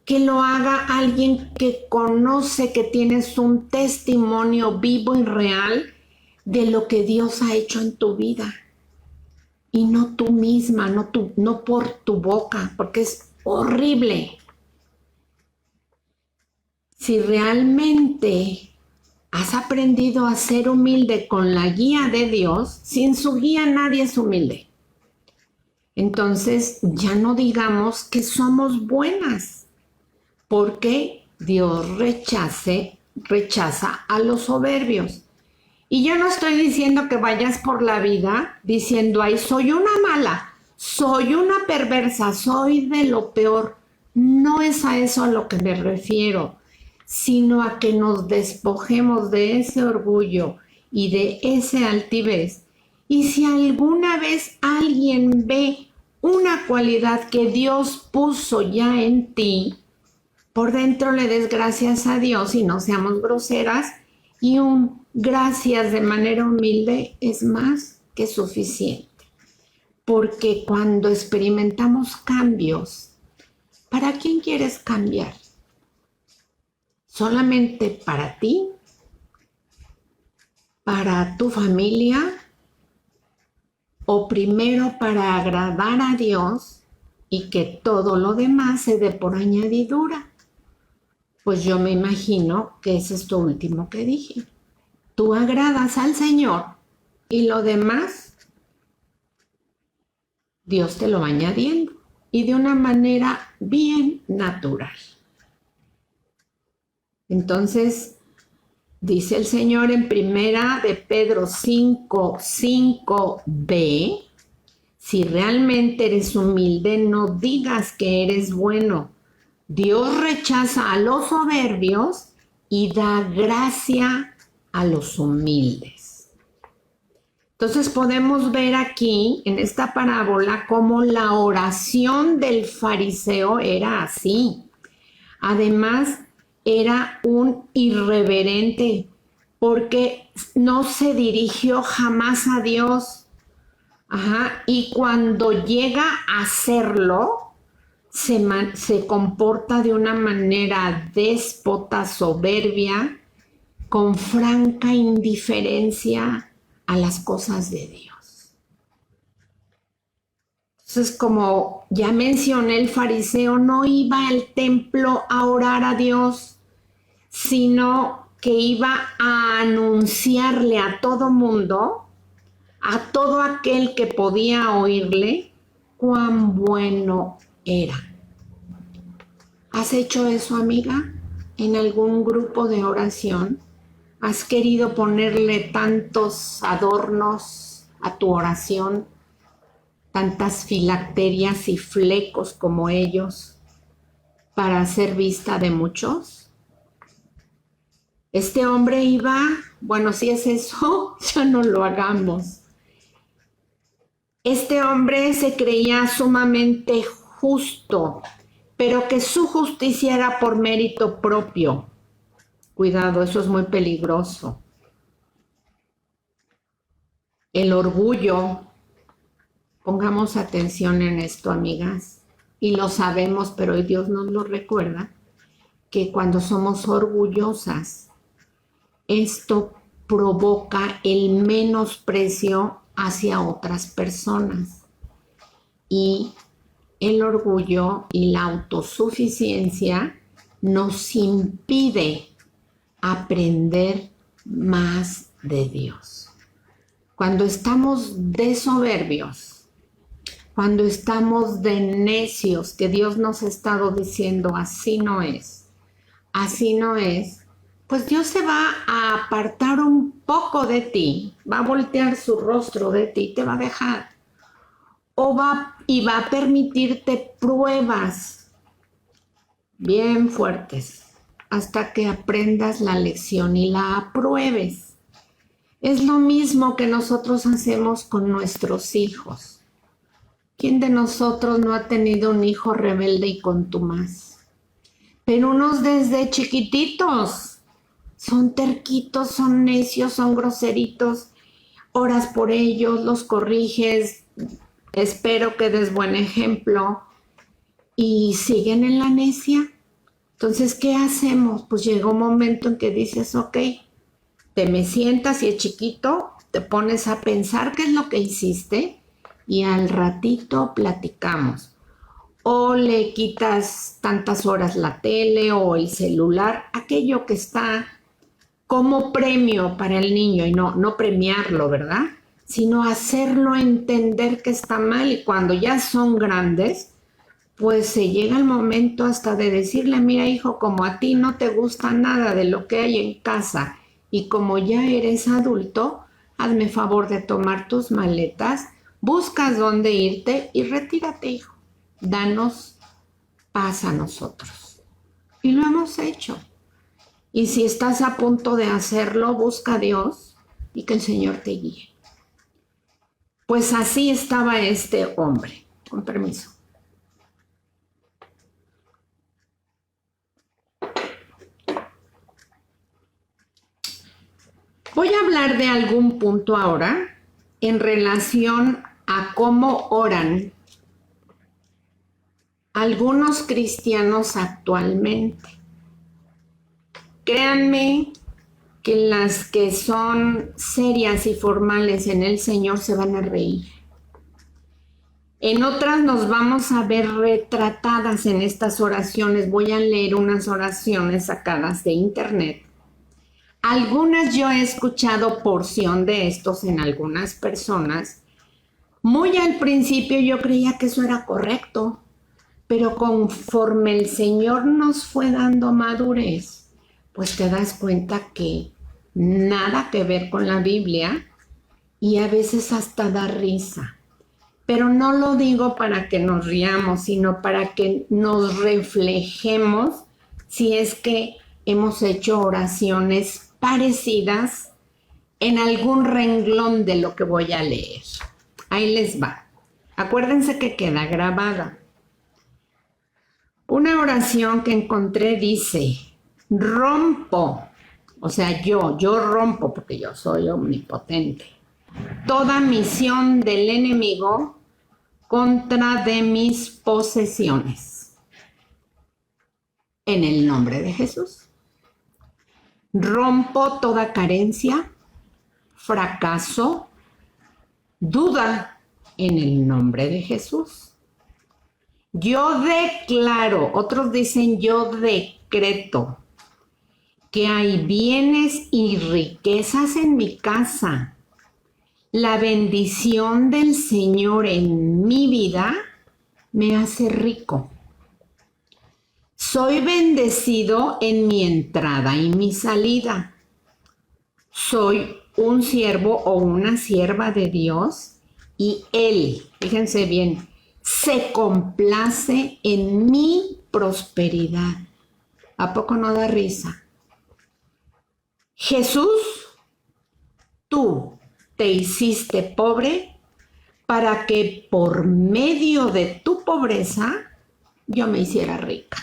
que lo haga alguien que conoce que tienes un testimonio vivo y real de lo que Dios ha hecho en tu vida. Y no tú misma, no por tu boca, porque es horrible. Si realmente has aprendido a ser humilde con la guía de Dios, sin su guía nadie es humilde. Entonces ya no digamos que somos buenas, porque Dios rechaza a los soberbios. Y yo no estoy diciendo que vayas por la vida diciendo, ay, soy una mala, soy una perversa, soy de lo peor. No es a eso a lo que me refiero, sino a que nos despojemos de ese orgullo y de ese altivez. Y si alguna vez alguien ve una cualidad que Dios puso ya en ti, por dentro le des gracias a Dios y no seamos groseras, y un gracias de manera humilde es más que suficiente. Porque cuando experimentamos cambios, ¿para quién quieres cambiar? ¿Solamente para ti? ¿Para tu familia? ¿O primero para agradar a Dios y que todo lo demás se dé por añadidura? Pues yo me imagino que es esto último que dije. Tú agradas al Señor y lo demás Dios te lo va añadiendo y de una manera bien natural. Entonces, dice el Señor en primera de Pedro 5:5b, si realmente eres humilde, no digas que eres bueno. Dios rechaza a los soberbios y da gracia a los humildes. Entonces podemos ver aquí en esta parábola cómo la oración del fariseo era así. Además, era un irreverente porque no se dirigió jamás a Dios. Y cuando llega a hacerlo, se comporta de una manera déspota, soberbia, con franca indiferencia a las cosas de Dios. Entonces, como ya mencioné, el fariseo no iba al templo a orar a Dios, sino que iba a anunciarle a todo mundo, a todo aquel que podía oírle, cuán bueno era. ¿Has hecho eso, amiga? ¿En algún grupo de oración? ¿Has querido ponerle tantos adornos a tu oración, tantas filacterias y flecos como ellos, para ser vista de muchos? Este hombre iba, bueno, si es eso, ya no lo hagamos. Este hombre se creía sumamente justo, pero que su justicia era por mérito propio. Cuidado, eso es muy peligroso. El orgullo, pongamos atención en esto, amigas, y lo sabemos, pero hoy Dios nos lo recuerda, que cuando somos orgullosas, esto provoca el menosprecio hacia otras personas. Y el orgullo y la autosuficiencia nos impide aprender más de Dios. Cuando estamos de soberbios, cuando estamos de necios, que Dios nos ha estado diciendo así no es, pues Dios se va a apartar un poco de ti, va a voltear su rostro de ti y te va a dejar. Va a permitirte pruebas bien fuertes hasta que aprendas la lección y la apruebes. Es lo mismo que nosotros hacemos con nuestros hijos. ¿Quién de nosotros no ha tenido un hijo rebelde y contumaz? Pero unos desde chiquititos son terquitos, son necios, son groseritos. Oras por ellos, los corriges, espero que des buen ejemplo y siguen en la necia. Entonces, ¿qué hacemos? Pues llega un momento en que dices, ok, te me sientas y es chiquito, te pones a pensar qué es lo que hiciste y al ratito platicamos. O le quitas tantas horas la tele o el celular, aquello que está como premio para el niño y no premiarlo, ¿verdad? Sino hacerlo entender que está mal y cuando ya son grandes, pues se llega el momento hasta de decirle, mira hijo, como a ti no te gusta nada de lo que hay en casa y como ya eres adulto, hazme favor de tomar tus maletas buscas dónde irte y retírate, hijo. Danos paz a nosotros. Y lo hemos hecho. Y si estás a punto de hacerlo, busca a Dios y que el Señor te guíe. Pues así estaba este hombre. Con permiso. Voy a hablar de algún punto ahora en relación a cómo oran algunos cristianos actualmente. Créanme que las que son serias y formales en el Señor se van a reír. En otras nos vamos a ver retratadas en estas oraciones. Voy a leer unas oraciones sacadas de internet. Algunas yo he escuchado porción de estos en algunas personas. Muy al principio yo creía que eso era correcto, pero conforme el Señor nos fue dando madurez, pues te das cuenta que nada que ver con la Biblia y a veces hasta da risa. Pero no lo digo para que nos riamos, sino para que nos reflejemos si es que hemos hecho oraciones parecidas en algún renglón de lo que voy a leer. Ahí les va. Acuérdense que queda grabada. Una oración que encontré dice: rompo, o sea, yo rompo porque yo soy omnipotente, toda misión del enemigo contra de mis posesiones. En el nombre de Jesús. Rompo toda carencia, fracaso, duda en el nombre de Jesús. Yo declaro, otros dicen yo decreto, que hay bienes y riquezas en mi casa. La bendición del Señor en mi vida me hace rico. Soy bendecido en mi entrada y mi salida. Soy un siervo o una sierva de Dios y Él, fíjense bien, se complace en mi prosperidad. ¿A poco no da risa? Jesús, tú te hiciste pobre para que por medio de tu pobreza yo me hiciera rica.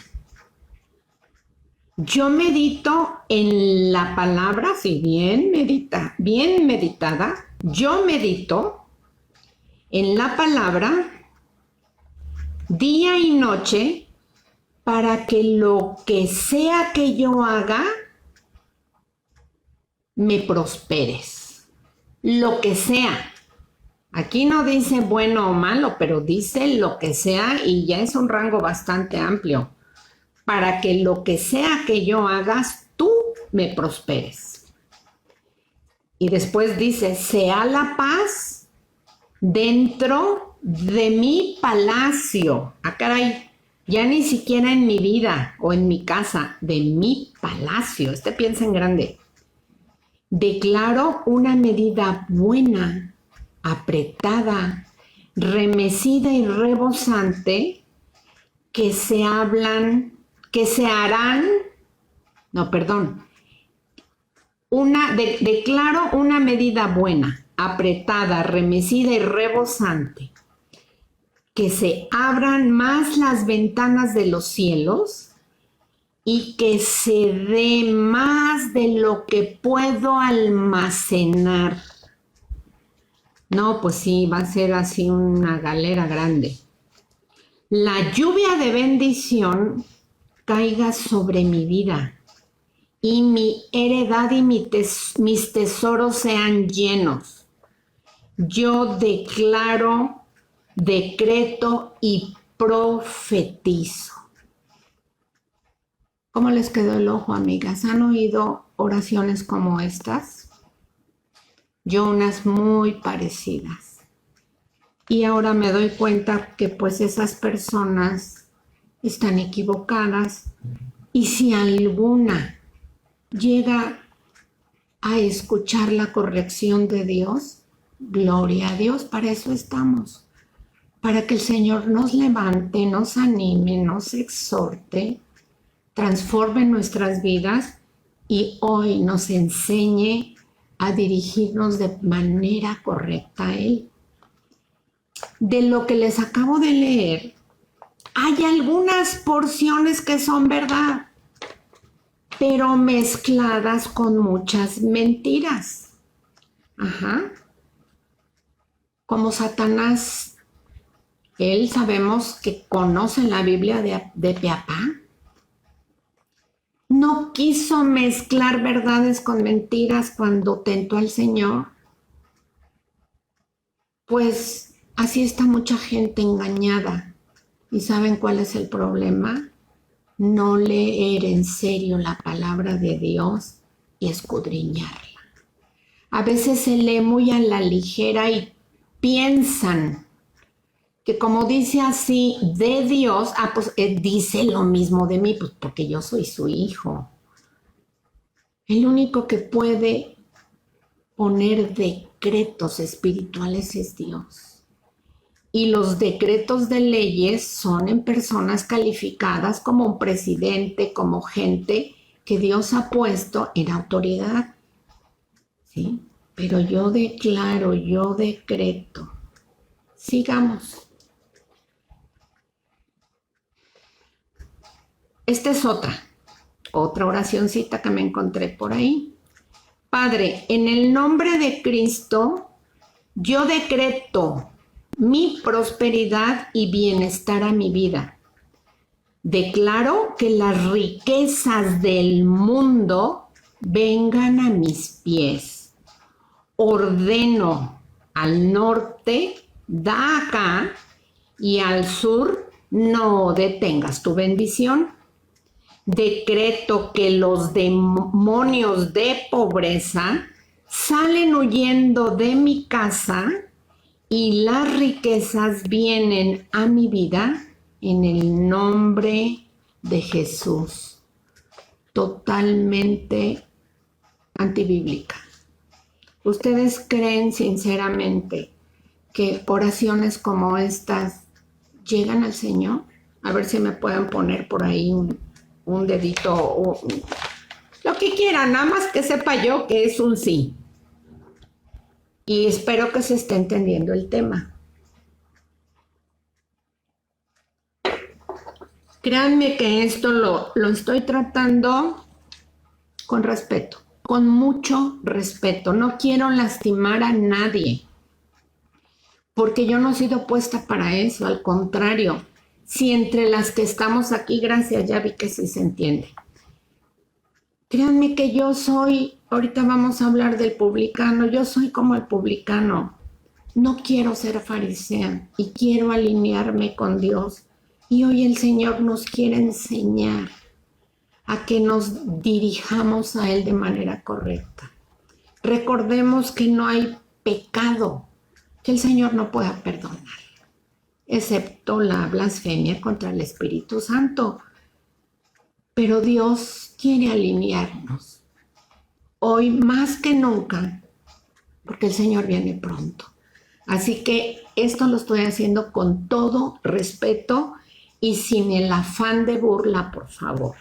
Yo medito en la palabra, si bien meditada, yo medito en la palabra día y noche para que lo que sea que yo haga me prosperes. Lo que sea. Aquí no dice bueno o malo, pero dice lo que sea y ya es un rango bastante amplio. Para que lo que sea que yo hagas, tú me prosperes. Y después dice, sea la paz dentro de mi palacio. Ah, caray, ya ni siquiera en mi vida o en mi casa, de mi palacio. Piensa en grande. Declaro una medida buena, apretada, remecida y rebosante que se harán, declaro una medida buena, apretada, remecida y rebosante, que se abran más las ventanas de los cielos y que se dé más de lo que puedo almacenar. No, pues sí, va a ser así una galera grande. La lluvia de bendición caiga sobre mi vida y mi heredad y mis tesoros sean llenos. Yo declaro, decreto y profetizo. ¿Cómo les quedó el ojo, amigas? ¿Han oído oraciones como estas? Yo unas muy parecidas. Y ahora me doy cuenta que pues esas personas están equivocadas. Y si alguna llega a escuchar la corrección de Dios, Gloria a Dios, para eso estamos. Para que el Señor nos levante, nos anime, nos exhorte, transforme nuestras vidas y hoy nos enseñe a dirigirnos de manera correcta a Él. De lo que les acabo de leer, hay algunas porciones que son verdad, pero mezcladas con muchas mentiras. Como Satanás, él sabemos que conoce la Biblia de pe a pa. No quiso mezclar verdades con mentiras cuando tentó al Señor. Pues así está mucha gente engañada. ¿Y saben cuál es el problema? No leer en serio la palabra de Dios y escudriñarla. A veces se lee muy a la ligera y piensan que como dice así de Dios, pues dice lo mismo de mí, pues porque yo soy su hijo. El único que puede poner decretos espirituales es Dios. Y los decretos de leyes son en personas calificadas como un presidente, como gente que Dios ha puesto en autoridad. ¿Sí? Pero yo declaro, yo decreto. Sigamos. Esta es otra oracioncita que me encontré por ahí. Padre, en el nombre de Cristo, yo decreto mi prosperidad y bienestar a mi vida. Declaro que las riquezas del mundo vengan a mis pies. Ordeno al norte, da acá, y al sur, no detengas tu bendición. Decreto que los demonios de pobreza salen huyendo de mi casa y las riquezas vienen a mi vida en el nombre de Jesús. Totalmente antibíblica. ¿Ustedes creen sinceramente que oraciones como estas llegan al Señor? A ver si me pueden poner por ahí un dedito, lo que quieran, nada más que sepa yo que es un sí. Y espero que se esté entendiendo el tema. Créanme que esto lo estoy tratando con respeto, con mucho respeto. No quiero lastimar a nadie, porque yo no he sido puesta para eso, al contrario. Si entre las que estamos aquí, gracias, ya vi que sí se entiende. Créanme que yo soy, ahorita vamos a hablar del publicano, yo soy como el publicano. No quiero ser farisea y quiero alinearme con Dios. Y hoy el Señor nos quiere enseñar a que nos dirijamos a Él de manera correcta. Recordemos que no hay pecado que el Señor no pueda perdonar, excepto la blasfemia contra el Espíritu Santo. Pero Dios quiere alinearnos hoy más que nunca, porque el Señor viene pronto. Así que esto lo estoy haciendo con todo respeto y sin el afán de burla, por favor.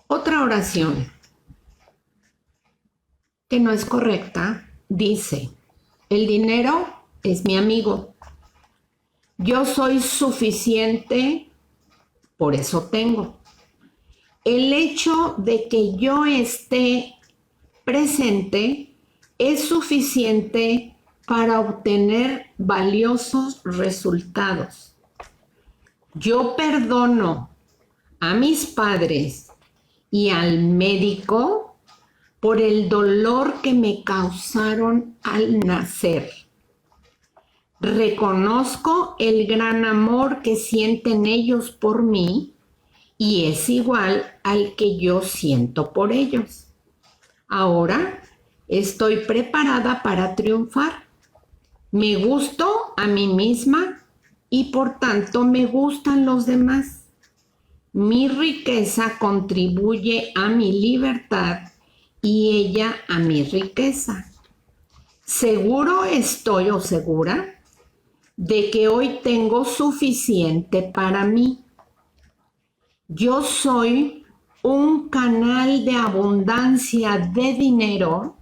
Otra oración que no es correcta dice: el dinero es mi amigo. Yo soy suficiente, por eso tengo. El hecho de que yo esté presente es suficiente para obtener valiosos resultados. Yo perdono a mis padres y al médico por el dolor que me causaron al nacer. Reconozco el gran amor que sienten ellos por mí y es igual al que yo siento por ellos. Ahora estoy preparada para triunfar. Me gusto a mí misma y por tanto me gustan los demás. Mi riqueza contribuye a mi libertad y ella a mi riqueza. Seguro estoy o segura de que hoy tengo suficiente para mí. Yo soy un canal de abundancia de dinero,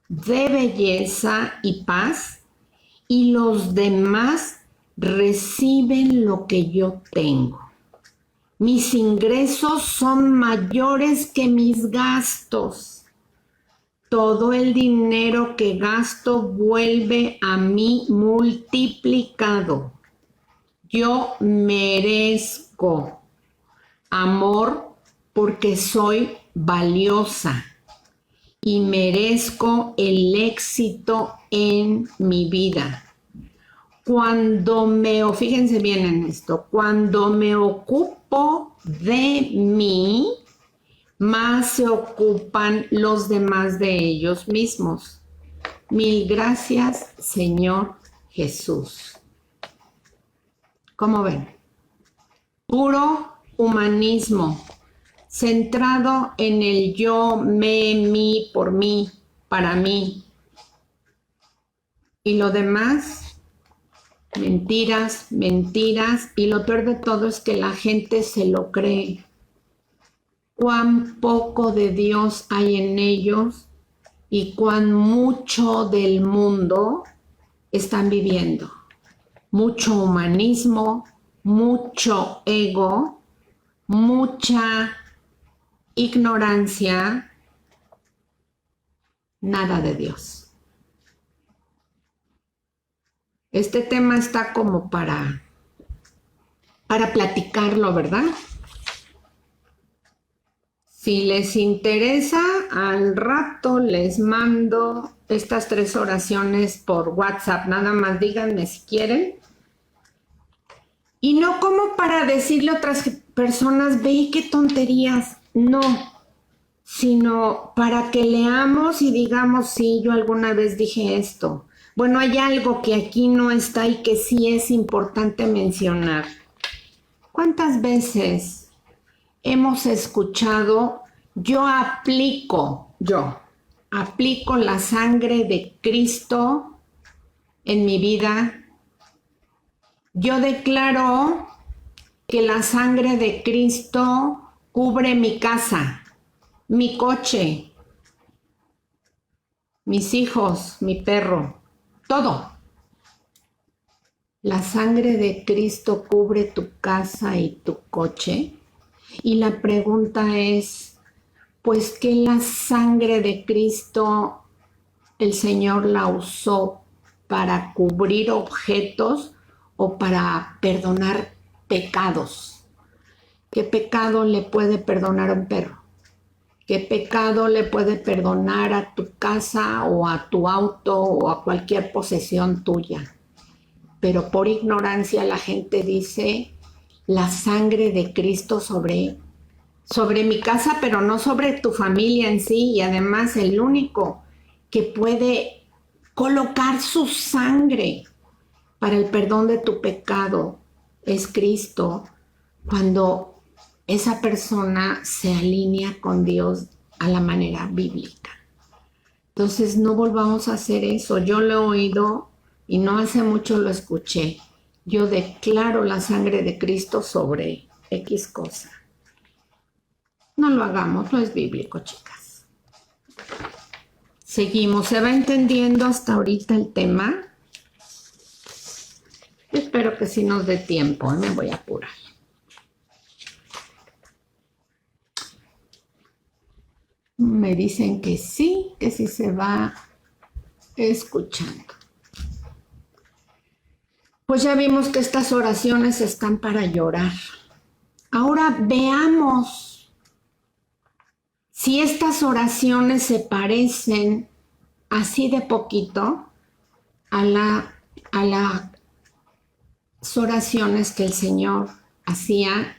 de belleza y paz, y los demás reciben lo que yo tengo. Mis ingresos son mayores que mis gastos. Todo el dinero que gasto vuelve a mí multiplicado. Yo merezco amor porque soy valiosa y merezco el éxito en mi vida. Fíjense bien en esto, cuando me ocupo de mí, más se ocupan los demás de ellos mismos. Mil gracias, Señor Jesús. ¿Cómo ven? Puro humanismo, centrado en el yo, me, mí, por mí, para mí. Y lo demás, mentiras, mentiras. Y lo peor de todo es que la gente se lo cree. Cuán poco de Dios hay en ellos y cuán mucho del mundo están viviendo. Mucho humanismo, mucho ego, mucha ignorancia, nada de Dios. Este tema está como para platicarlo, ¿verdad? Si les interesa, al rato les mando estas 3 oraciones por WhatsApp. Nada más díganme si quieren. Y no como para decirle a otras personas, ve qué tonterías. No, sino para que leamos y digamos, sí, yo alguna vez dije esto. Bueno, hay algo que aquí no está y que sí es importante mencionar. ¿Cuántas veces hemos escuchado, yo aplico la sangre de Cristo en mi vida? Yo declaro que la sangre de Cristo cubre mi casa, mi coche, mis hijos, mi perro, todo. La sangre de Cristo cubre tu casa y tu coche. Y la pregunta es, pues, ¿qué la sangre de Cristo el Señor la usó para cubrir objetos o para perdonar pecados? ¿Qué pecado le puede perdonar a un perro? ¿Qué pecado le puede perdonar a tu casa o a tu auto o a cualquier posesión tuya? Pero por ignorancia la gente dice la sangre de Cristo sobre mi casa, pero no sobre tu familia en sí. Y además el único que puede colocar su sangre para el perdón de tu pecado es Cristo, cuando esa persona se alinea con Dios a la manera bíblica. Entonces no volvamos a hacer eso. Yo lo he oído y no hace mucho lo escuché. Yo declaro la sangre de Cristo sobre X cosa. No lo hagamos, no es bíblico, chicas. Seguimos. ¿Se va entendiendo hasta ahorita el tema? Espero que sí nos dé tiempo, me voy a apurar. Me dicen que sí se va escuchando. Pues ya vimos que estas oraciones están para llorar. Ahora veamos si estas oraciones se parecen así de poquito a las oraciones que el Señor hacía,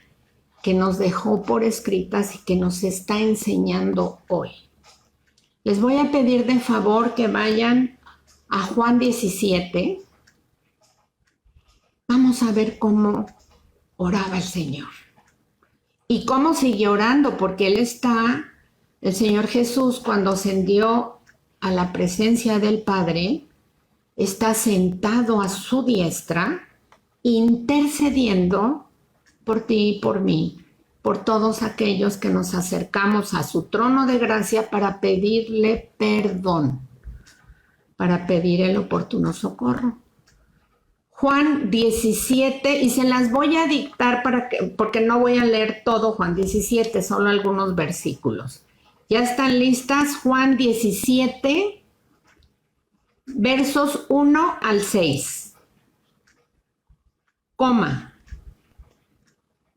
que nos dejó por escritas y que nos está enseñando hoy. Les voy a pedir de favor que vayan a Juan 17. Vamos a ver cómo oraba el Señor y cómo siguió orando, porque el Señor Jesús, cuando ascendió a la presencia del Padre, está sentado a su diestra, intercediendo por ti y por mí, por todos aquellos que nos acercamos a su trono de gracia para pedirle perdón, para pedir el oportuno socorro. Juan 17, y se las voy a dictar porque no voy a leer todo Juan 17, solo algunos versículos. ¿Ya están listas? Juan 17, versos 1 al 6. Coma.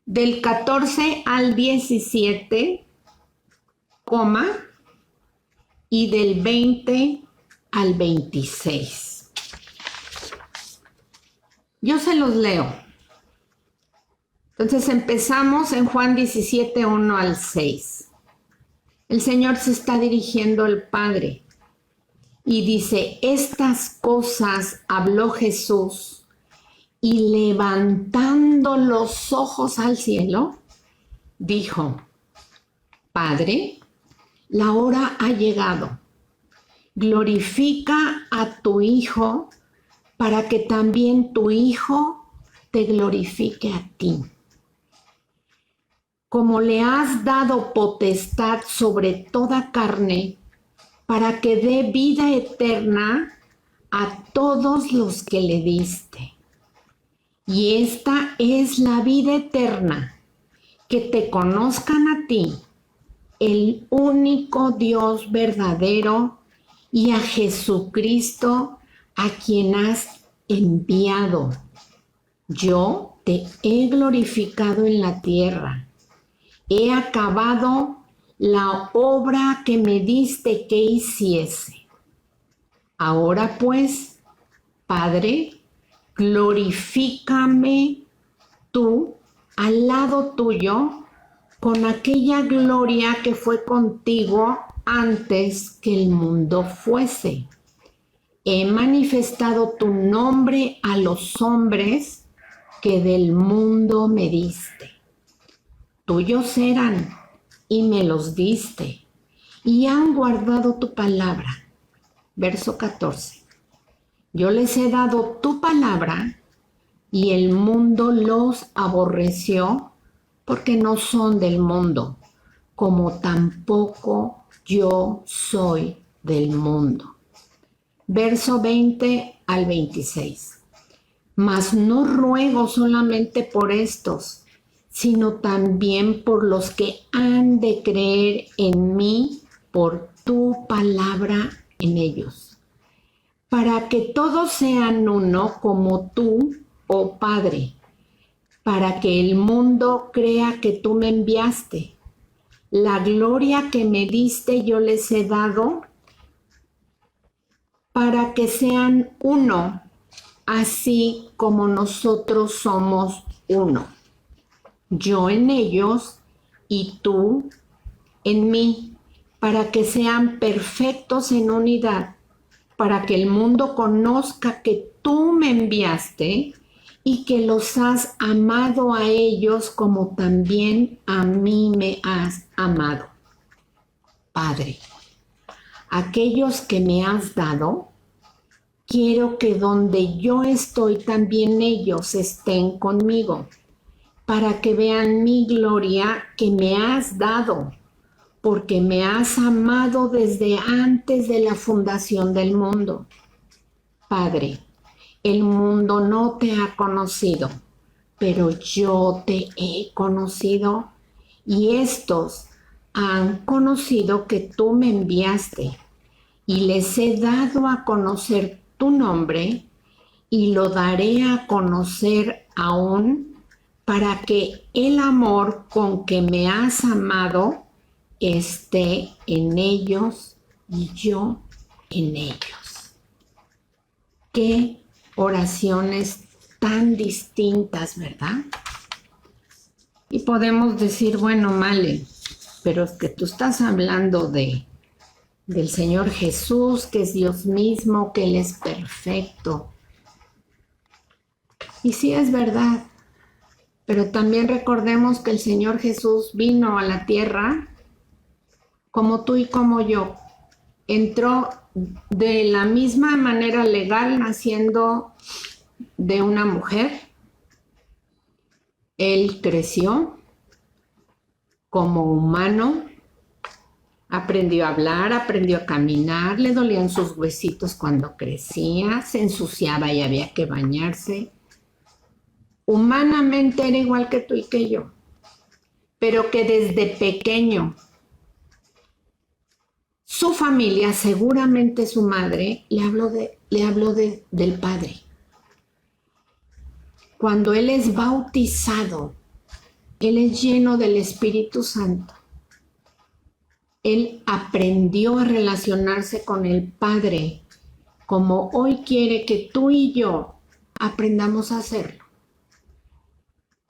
Del 14 al 17, coma, y del 20 al 26. Yo se los leo. Entonces empezamos en Juan 17, 1 al 6. El Señor se está dirigiendo al Padre y dice, estas cosas habló Jesús y levantando los ojos al cielo, dijo, Padre, la hora ha llegado. Glorifica a tu Hijo para que también tu Hijo te glorifique a ti. Como le has dado potestad sobre toda carne, para que dé vida eterna a todos los que le diste. Y esta es la vida eterna, que te conozcan a ti, el único Dios verdadero, y a Jesucristo, a quien has enviado. Yo te he glorificado en la tierra. He acabado la obra que me diste que hiciese. Ahora pues, Padre, glorifícame tú al lado tuyo con aquella gloria que fue contigo antes que el mundo fuese. He manifestado tu nombre a los hombres que del mundo me diste. Tuyos eran y me los diste, y han guardado tu palabra. Verso 14. Yo les he dado tu palabra, y el mundo los aborreció, porque no son del mundo, como tampoco yo soy del mundo. Verso 20 al 26. Mas no ruego solamente por estos, sino también por los que han de creer en mí por tu palabra en ellos, para que todos sean uno como tú, oh Padre, para que el mundo crea que tú me enviaste. La gloria que me diste yo les he dado, para que sean uno, así como nosotros somos uno. Yo en ellos y tú en mí, para que sean perfectos en unidad, para que el mundo conozca que tú me enviaste y que los has amado a ellos como también a mí me has amado. Padre, aquellos que me has dado, quiero que donde yo estoy también ellos estén conmigo, para que vean mi gloria que me has dado, porque me has amado desde antes de la fundación del mundo. Padre, el mundo no te ha conocido, pero yo te he conocido, y estos han conocido que tú me enviaste, y les he dado a conocer tu nombre, y lo daré a conocer aún, para que el amor con que me has amado esté en ellos y yo en ellos. Qué oraciones tan distintas, ¿verdad? Y podemos decir, bueno, Male, pero es que tú estás hablando del Señor Jesús, que es Dios mismo, que Él es perfecto. Y sí es verdad, pero también recordemos que el Señor Jesús vino a la tierra como tú y como yo. Entró de la misma manera legal, naciendo de una mujer, él creció como humano, aprendió a hablar, aprendió a caminar, le dolían sus huesitos cuando crecía, se ensuciaba y había que bañarse. Humanamente era igual que tú y que yo, pero que desde pequeño su familia, seguramente su madre, le habló del Padre. Cuando él es bautizado, él es lleno del Espíritu Santo. Él aprendió a relacionarse con el Padre como hoy quiere que tú y yo aprendamos a hacerlo.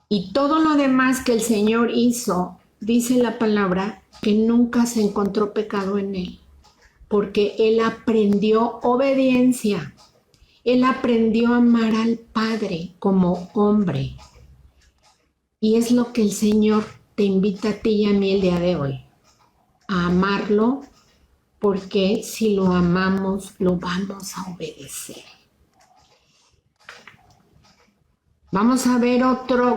Y todo lo demás que el Señor hizo, dice la palabra, que nunca se encontró pecado en él, porque él aprendió obediencia. Él aprendió a amar al Padre como hombre. Y es lo que el Señor te invita a ti y a mí el día de hoy, a amarlo, porque si lo amamos, lo vamos a obedecer. Vamos a ver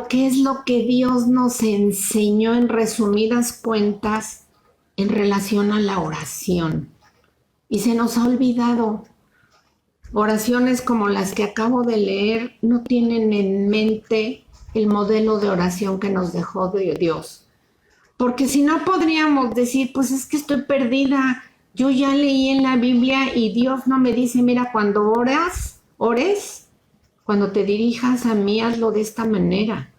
qué es lo que Dios nos enseñó en resumidas cuentas en relación a la oración. Y se nos ha olvidado. Oraciones como las que acabo de leer no tienen en mente el modelo de oración que nos dejó Dios. Porque si no podríamos decir, pues es que estoy perdida. Yo ya leí en la Biblia y Dios no me dice, mira, cuando ores, cuando te dirijas a mí, hazlo de esta manera.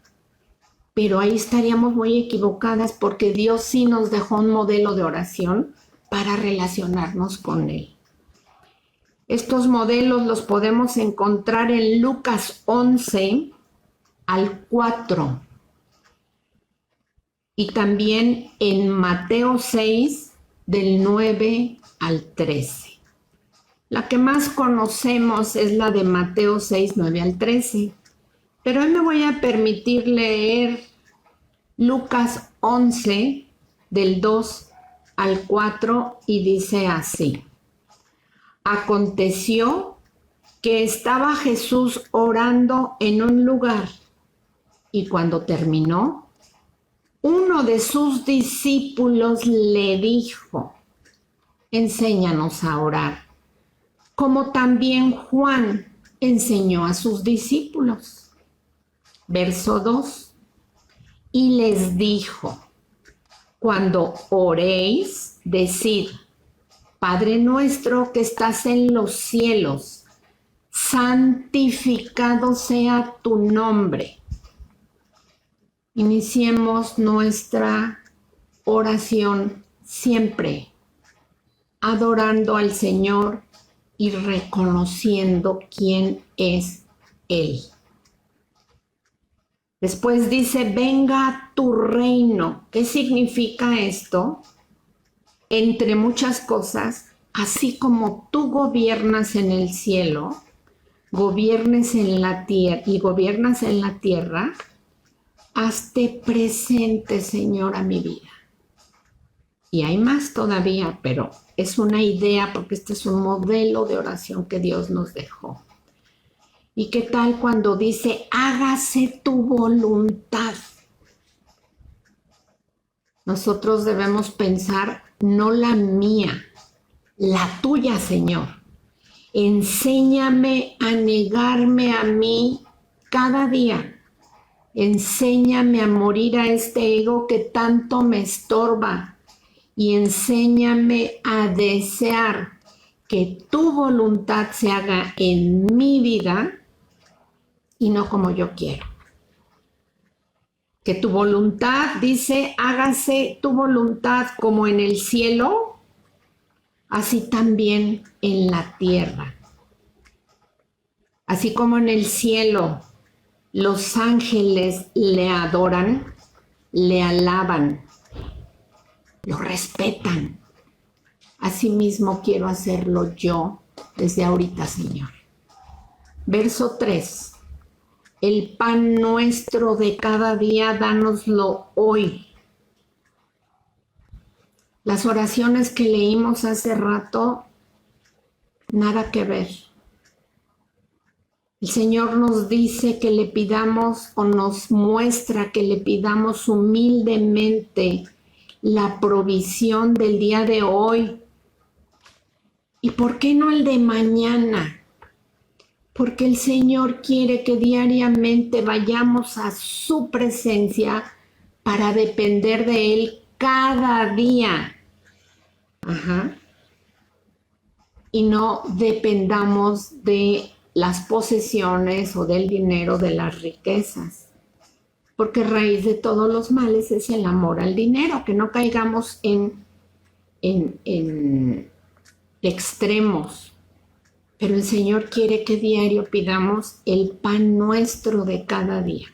Pero ahí estaríamos muy equivocadas porque Dios sí nos dejó un modelo de oración para relacionarnos con Él. Estos modelos los podemos encontrar en Lucas 11 al 4 y también en Mateo 6 del 9 al 13. La que más conocemos es la de Mateo 6, 9 al 13, pero hoy me voy a permitir leer Lucas 11 del 2 al 4 y dice así. Aconteció que estaba Jesús orando en un lugar y cuando terminó, uno de sus discípulos le dijo, enséñanos a orar, como también Juan enseñó a sus discípulos. Verso 2, y les dijo, cuando oréis, decid, Padre nuestro que estás en los cielos, santificado sea tu nombre. Iniciemos nuestra oración siempre adorando al Señor y reconociendo quién es Él. Después dice, venga tu reino. ¿Qué significa esto? Entre muchas cosas, así como tú gobiernas en el cielo, gobiernes en la tierra y gobiernas en la tierra, hazte presente, Señor, a mi vida. Y hay más todavía, pero es una idea porque este es un modelo de oración que Dios nos dejó. ¿Y qué tal cuando dice, hágase tu voluntad? Nosotros debemos pensar, no la mía, la tuya, Señor. Enséñame a negarme a mí cada día. Enséñame a morir a este ego que tanto me estorba. Y enséñame a desear que tu voluntad se haga en mi vida y no como yo quiero. Que tu voluntad, dice, hágase tu voluntad como en el cielo, así también en la tierra. Así como en el cielo los ángeles le adoran, le alaban, lo respetan. Asimismo quiero hacerlo yo desde ahorita, Señor. Verso 3. El pan nuestro de cada día, dánoslo hoy. Las oraciones que leímos hace rato Nada que ver. El Señor nos dice que le pidamos o nos muestra que le pidamos humildemente la provisión del día de hoy. ¿Y por qué no el de mañana? Porque el Señor quiere que diariamente vayamos a su presencia para depender de Él cada día. Y no dependamos de las posesiones o del dinero, de las riquezas. Porque raíz de todos los males es el amor al dinero, que no caigamos en extremos. Pero el Señor quiere que diario pidamos el pan nuestro de cada día.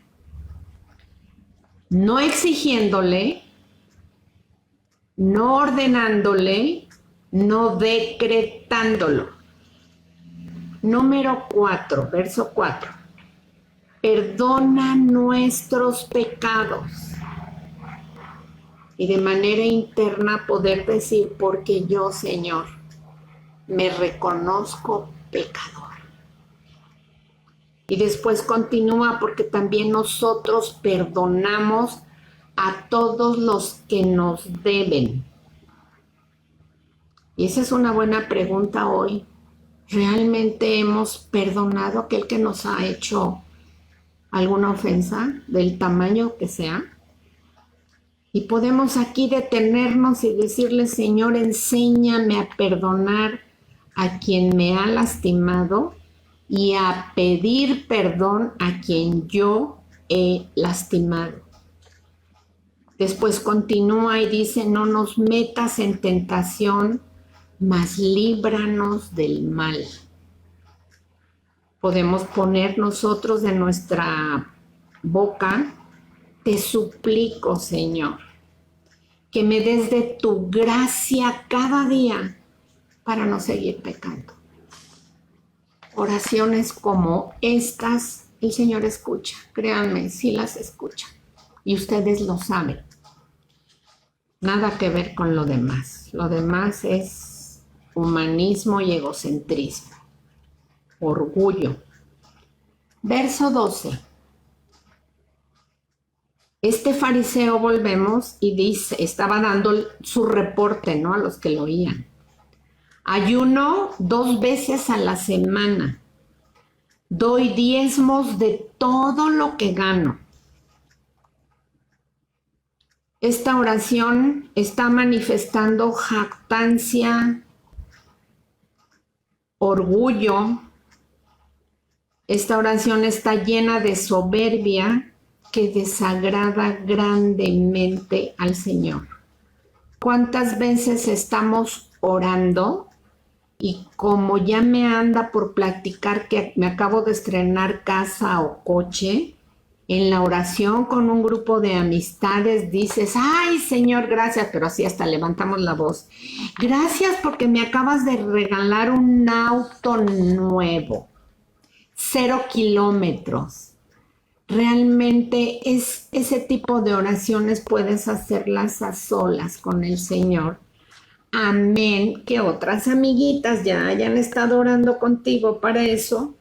No exigiéndole, no ordenándole, no decretándolo. Número 4, verso 4. Perdona nuestros pecados. Y de manera interna poder decir, porque yo, Señor, me reconozco pecador. Y después continúa, porque también nosotros perdonamos a todos los que nos deben. Y esa es una buena pregunta hoy. ¿Realmente hemos perdonado a aquel que nos ha hecho alguna ofensa, del tamaño que sea? Y podemos aquí detenernos y decirle, Señor, enséñame a perdonar a quien me ha lastimado y a pedir perdón a quien yo he lastimado. Después continúa y dice, no nos metas en tentación, mas líbranos del mal. Podemos poner nosotros de nuestra boca, te suplico, Señor, que me des de tu gracia cada día para no seguir pecando. Oraciones como estas, el Señor escucha, créanme, sí las escucha. Y ustedes lo saben. Nada que ver con lo demás. Lo demás es humanismo y egocentrismo. Orgullo. Verso 12. Este fariseo, volvemos, y dice, estaba dando su reporte, ¿no?, a los que lo oían. Ayuno 2 veces a la semana. Doy diezmos de todo lo que gano. Esta oración está manifestando jactancia, orgullo. Esta oración está llena de soberbia que desagrada grandemente al Señor. ¿Cuántas veces estamos orando? Y como ya me anda por platicar que me acabo de estrenar casa o coche, en la oración con un grupo de amistades dices, ay Señor, gracias, pero así hasta levantamos la voz. Gracias porque me acabas de regalar un auto nuevo, 0 kilómetros. Realmente es ese tipo de oraciones puedes hacerlas a solas con el Señor. Amén, que otras amiguitas ya hayan estado orando contigo para eso.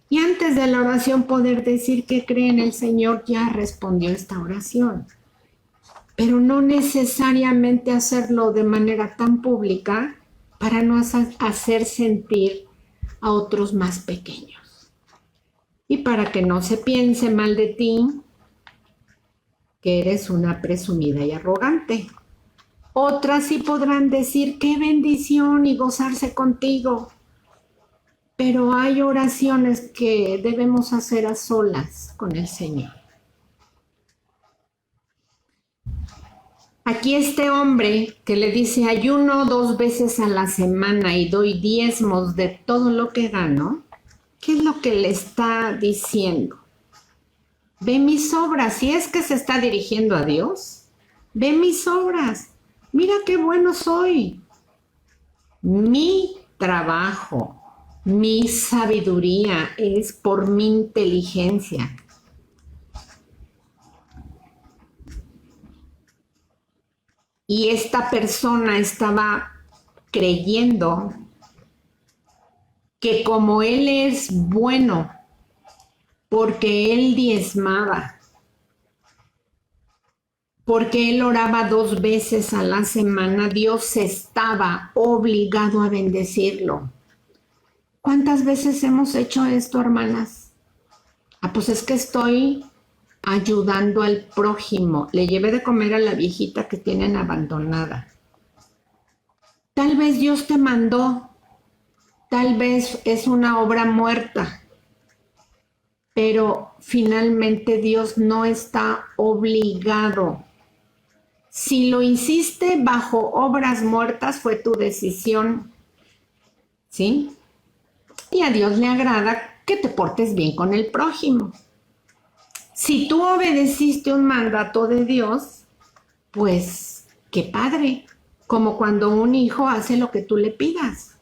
Y antes de la oración poder decir que creen el Señor ya respondió esta oración. Pero no necesariamente hacerlo de manera tan pública para no hacer sentir a otros más pequeños. Y para que no se piense mal de ti, que eres una presumida y arrogante. Otras sí podrán decir qué bendición y gozarse contigo. Pero hay oraciones que debemos hacer a solas con el Señor. Aquí este hombre que le dice, ayuno 2 veces a la semana y doy diezmos de todo lo que gano, ¿qué es lo que le está diciendo? Ve mis obras, si es que se está dirigiendo a Dios, ve mis obras, mira qué bueno soy. Mi trabajo, mi sabiduría es por mi inteligencia. Y esta persona estaba creyendo que como Él es bueno, porque Él diezmaba, porque Él oraba 2 veces a la semana, Dios estaba obligado a bendecirlo. ¿Cuántas veces hemos hecho esto, hermanas? Pues es que estoy ayudando al prójimo. Le llevé de comer a la viejita que tienen abandonada. Tal vez Dios te mandó, tal vez es una obra muerta, pero finalmente Dios no está obligado. Si lo hiciste bajo obras muertas, fue tu decisión, ¿sí? Y a Dios le agrada que te portes bien con el prójimo. Si tú obedeciste un mandato de Dios, pues qué padre, como cuando un hijo hace lo que tú le pidas,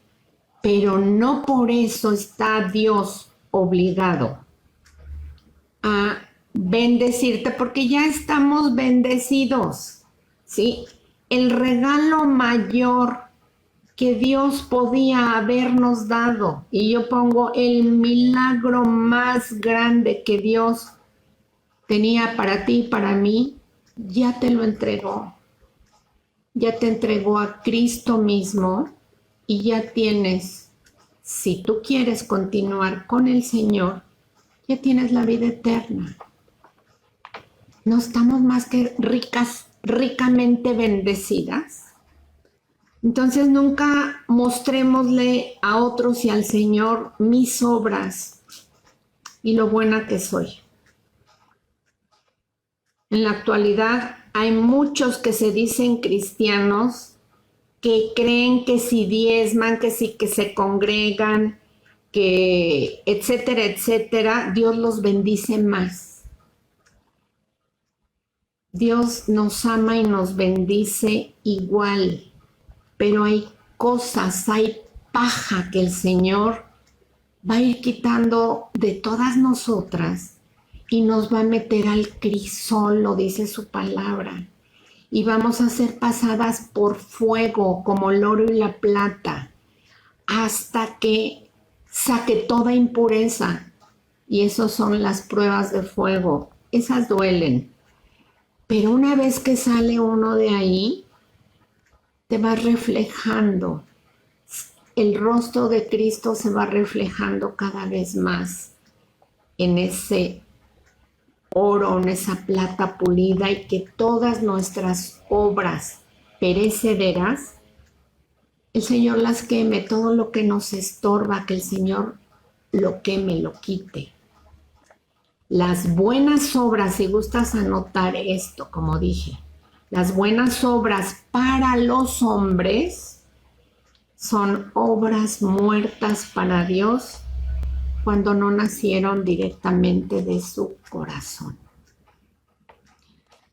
pero no por eso está Dios obligado a bendecirte, porque ya estamos bendecidos, ¿sí? El regalo mayor que Dios podía habernos dado, y yo pongo el milagro más grande que Dios tenía para ti y para mí, ya te lo entregó. Ya te entregó a Cristo mismo y ya tienes, si tú quieres continuar con el Señor, ya tienes la vida eterna. No estamos más que ricamente bendecidas. Entonces nunca mostrémosle a otros y al Señor mis obras y lo buena que soy. En la actualidad hay muchos que se dicen cristianos que creen que si diezman, que si que se congregan, que etcétera, etcétera, Dios los bendice más. Dios nos ama y nos bendice igual, pero hay cosas, hay paja que el Señor va a ir quitando de todas nosotras y nos va a meter al crisol, lo dice su palabra. Y vamos a ser pasadas por fuego como el oro y la plata hasta que saque toda impureza. Y esas son las pruebas de fuego. Esas duelen. Pero una vez que sale uno de ahí, te va reflejando. El rostro de Cristo se va reflejando cada vez más en ese oro, en esa plata pulida, y que todas nuestras obras perecederas, el Señor las queme, todo lo que nos estorba, que el Señor lo queme, lo quite. Las buenas obras, si gustas anotar esto, como dije, las buenas obras para los hombres son obras muertas para Dios cuando no nacieron directamente de su corazón.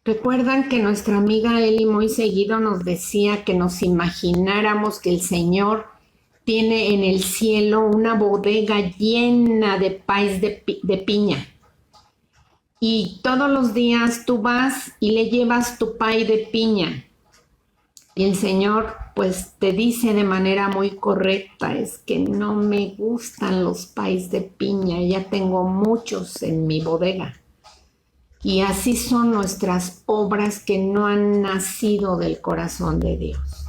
Recuerdan que nuestra amiga Eli muy seguido nos decía que nos imagináramos que el Señor tiene en el cielo una bodega llena de país de piña. Y todos los días tú vas y le llevas tu pay de piña. Y el Señor pues te dice de manera muy correcta, es que no me gustan los país de piña, ya tengo muchos en mi bodega. Y así son nuestras obras que no han nacido del corazón de Dios.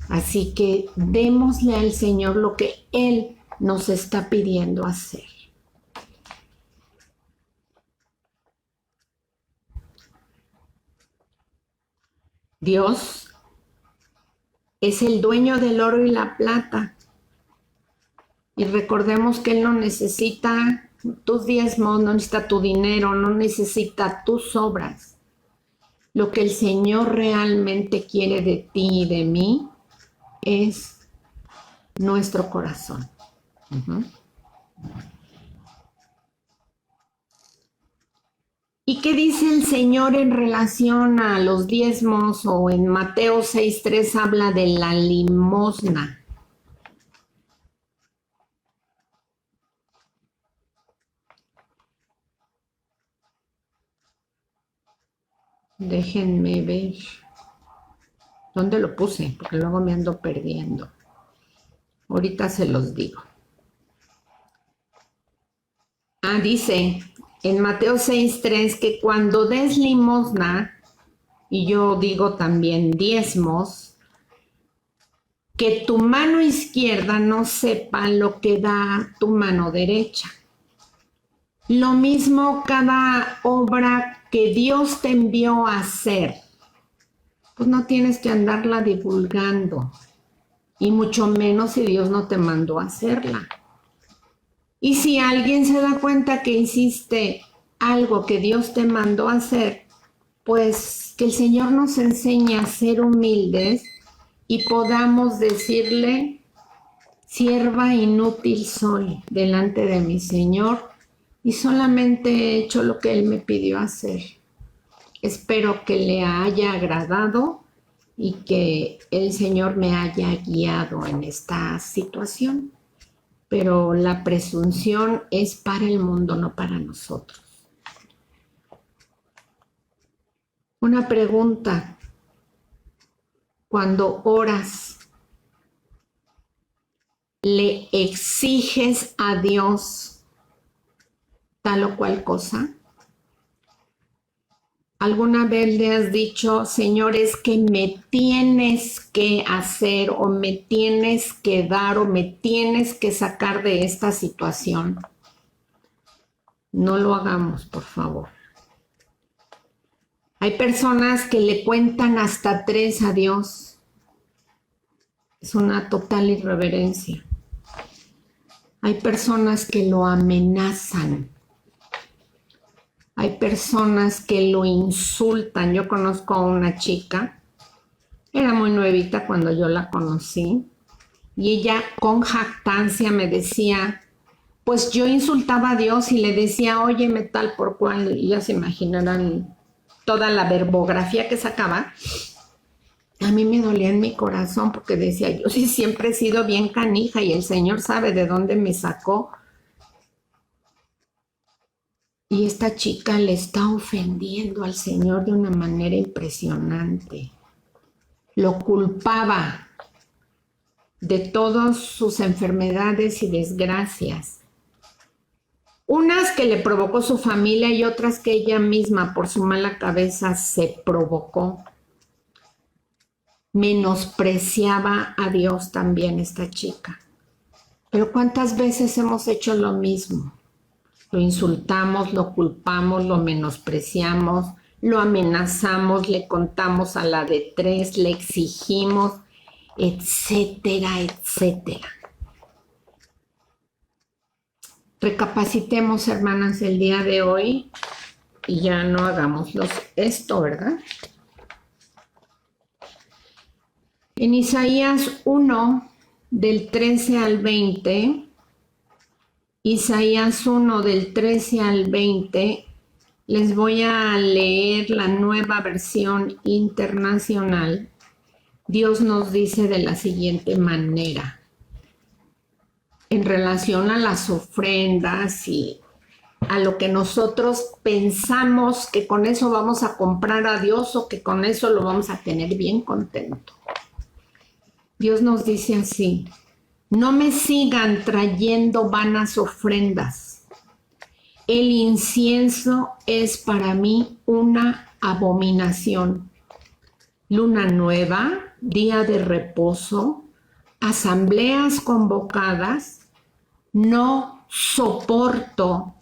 Así que démosle al Señor lo que Él nos está pidiendo hacer. Dios es el dueño del oro y la plata. Y recordemos que Él no necesita tus diezmos, no necesita tu dinero, no necesita tus obras. Lo que el Señor realmente quiere de ti y de mí es nuestro corazón. ¿Y qué dice el Señor en relación a los diezmos? O en Mateo 6:3 habla de la limosna. Déjenme ver. ¿Dónde lo puse? Porque luego me ando perdiendo. Ahorita se los digo. Dice en Mateo 6:3 que cuando des limosna, y yo digo también diezmos, que tu mano izquierda no sepa lo que da tu mano derecha. Lo mismo cada obra que Dios te envió a hacer, pues no tienes que andarla divulgando, y mucho menos si Dios no te mandó a hacerla. Y si alguien se da cuenta que hiciste algo que Dios te mandó a hacer, pues que el Señor nos enseñe a ser humildes y podamos decirle: sierva inútil soy delante de mi Señor, y solamente he hecho lo que Él me pidió hacer. Espero que le haya agradado y que el Señor me haya guiado en esta situación. Pero la presunción es para el mundo, no para nosotros. Una pregunta: cuando oras, ¿le exiges a Dios tal o cual cosa? ¿Alguna vez le has dicho: Señor, es que me tienes que hacer, o me tienes que dar, o me tienes que sacar de esta situación? No lo hagamos, por favor. Hay personas que le cuentan hasta 3 a Dios. Es una total irreverencia. Hay personas que lo amenazan. Hay personas que lo insultan. Yo conozco a una chica, era muy nuevita cuando yo la conocí, y ella con jactancia me decía, pues yo insultaba a Dios y le decía, óyeme tal por cual, y ya se imaginarán toda la verbografía que sacaba. A mí me dolía en mi corazón porque decía, yo sí siempre he sido bien canija y el Señor sabe de dónde me sacó. Y esta chica le está ofendiendo al Señor de una manera impresionante. Lo culpaba de todas sus enfermedades y desgracias. Unas que le provocó su familia y otras que ella misma por su mala cabeza se provocó. Menospreciaba a Dios también esta chica. Pero ¿cuántas veces hemos hecho lo mismo? Lo insultamos, lo culpamos, lo menospreciamos, lo amenazamos, le contamos a la de 3, le exigimos, etcétera, etcétera. Recapacitemos, hermanas, el día de hoy y ya no hagamos esto, ¿verdad? En Isaías 1, del 13 al 20, Isaías 1 del 13 al 20, les voy a leer la Nueva Versión Internacional. Dios nos dice de la siguiente manera, en relación a las ofrendas y a lo que nosotros pensamos que con eso vamos a comprar a Dios o que con eso lo vamos a tener bien contento. Dios nos dice así: no me sigan trayendo vanas ofrendas. El incienso es para mí una abominación. Luna nueva, día de reposo, asambleas convocadas, no soporto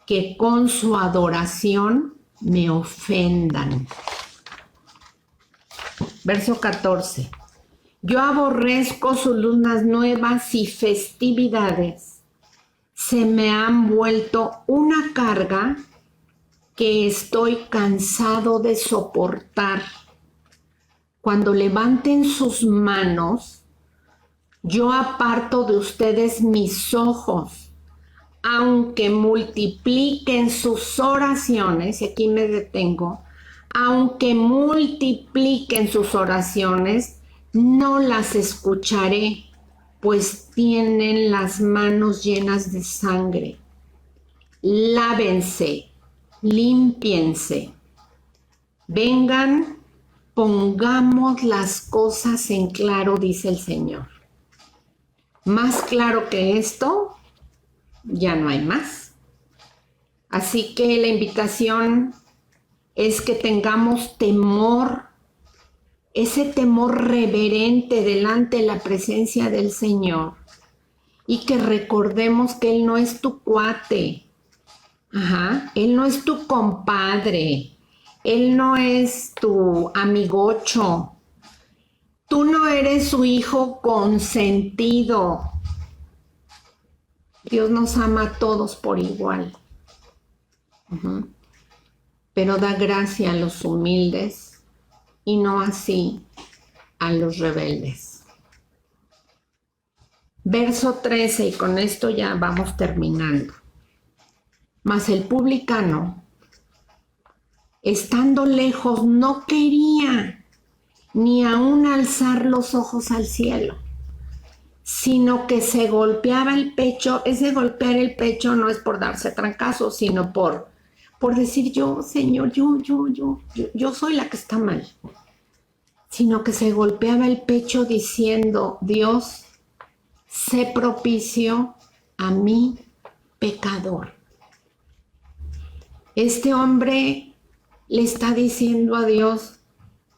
que con su adoración me ofendan. Verso 14. Yo aborrezco sus lunas nuevas y festividades. Se me han vuelto una carga que estoy cansado de soportar. Cuando levanten sus manos, yo aparto de ustedes mis ojos. Aunque multipliquen sus oraciones, y aquí me detengo, aunque multipliquen sus oraciones, no las escucharé, pues tienen las manos llenas de sangre. Lávense, límpiense. Vengan, pongamos las cosas en claro, dice el Señor. Más claro que esto, ya no hay más. Así que la invitación es que tengamos temor, ese temor reverente delante de la presencia del Señor, y que recordemos que Él no es tu cuate, Él no es tu compadre, Él no es tu amigocho, tú no eres su hijo consentido. Dios nos ama a todos por igual, pero da gracia a los humildes y no así a los rebeldes. Verso 13, y con esto ya vamos terminando. Mas el publicano, estando lejos, no quería ni aún alzar los ojos al cielo, sino que se golpeaba el pecho. Ese golpear el pecho no es por darse trancazos, sino por decir yo, Señor, yo soy la que está mal. Sino que se golpeaba el pecho diciendo, Dios, sé propicio a mi pecador. Este hombre le está diciendo a Dios,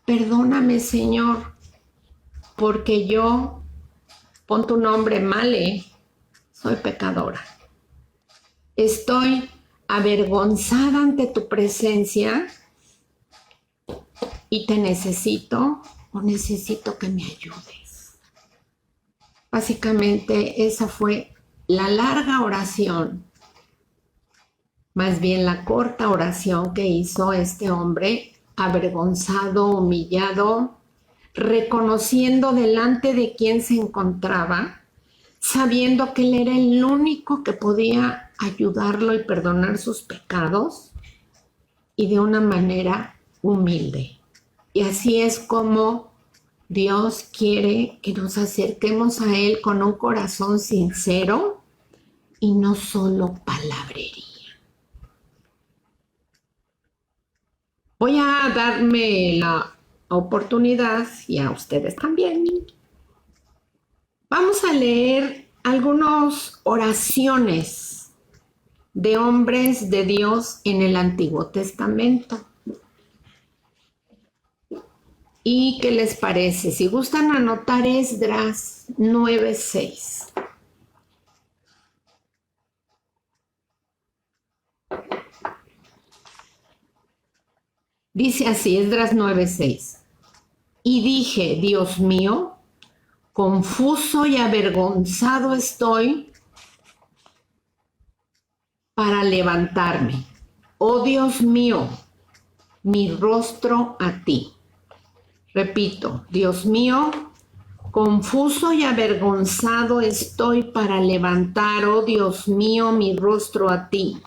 perdóname, Señor, porque yo, pon tu nombre, Male, soy pecadora. Estoy avergonzada ante tu presencia y te necesito o necesito que me ayudes. Básicamente esa fue la larga oración, más bien la corta oración que hizo este hombre, avergonzado, humillado, reconociendo delante de quién se encontraba, sabiendo que él era el único que podía ayudarlo y perdonar sus pecados, y de una manera humilde. Y así es como Dios quiere que nos acerquemos a Él con un corazón sincero y no solo palabrería. Voy a darme la oportunidad, y a ustedes también. Vamos a leer algunas oraciones de hombres de Dios en el Antiguo Testamento. ¿Y qué les parece? Si gustan anotar, Esdras 9:6. Dice así, Esdras 9:6. Y dije, Dios mío, confuso y avergonzado estoy para levantarme. Oh Dios mío, mi rostro a ti. Repito, Dios mío, confuso y avergonzado estoy para levantar, oh Dios mío, mi rostro a ti,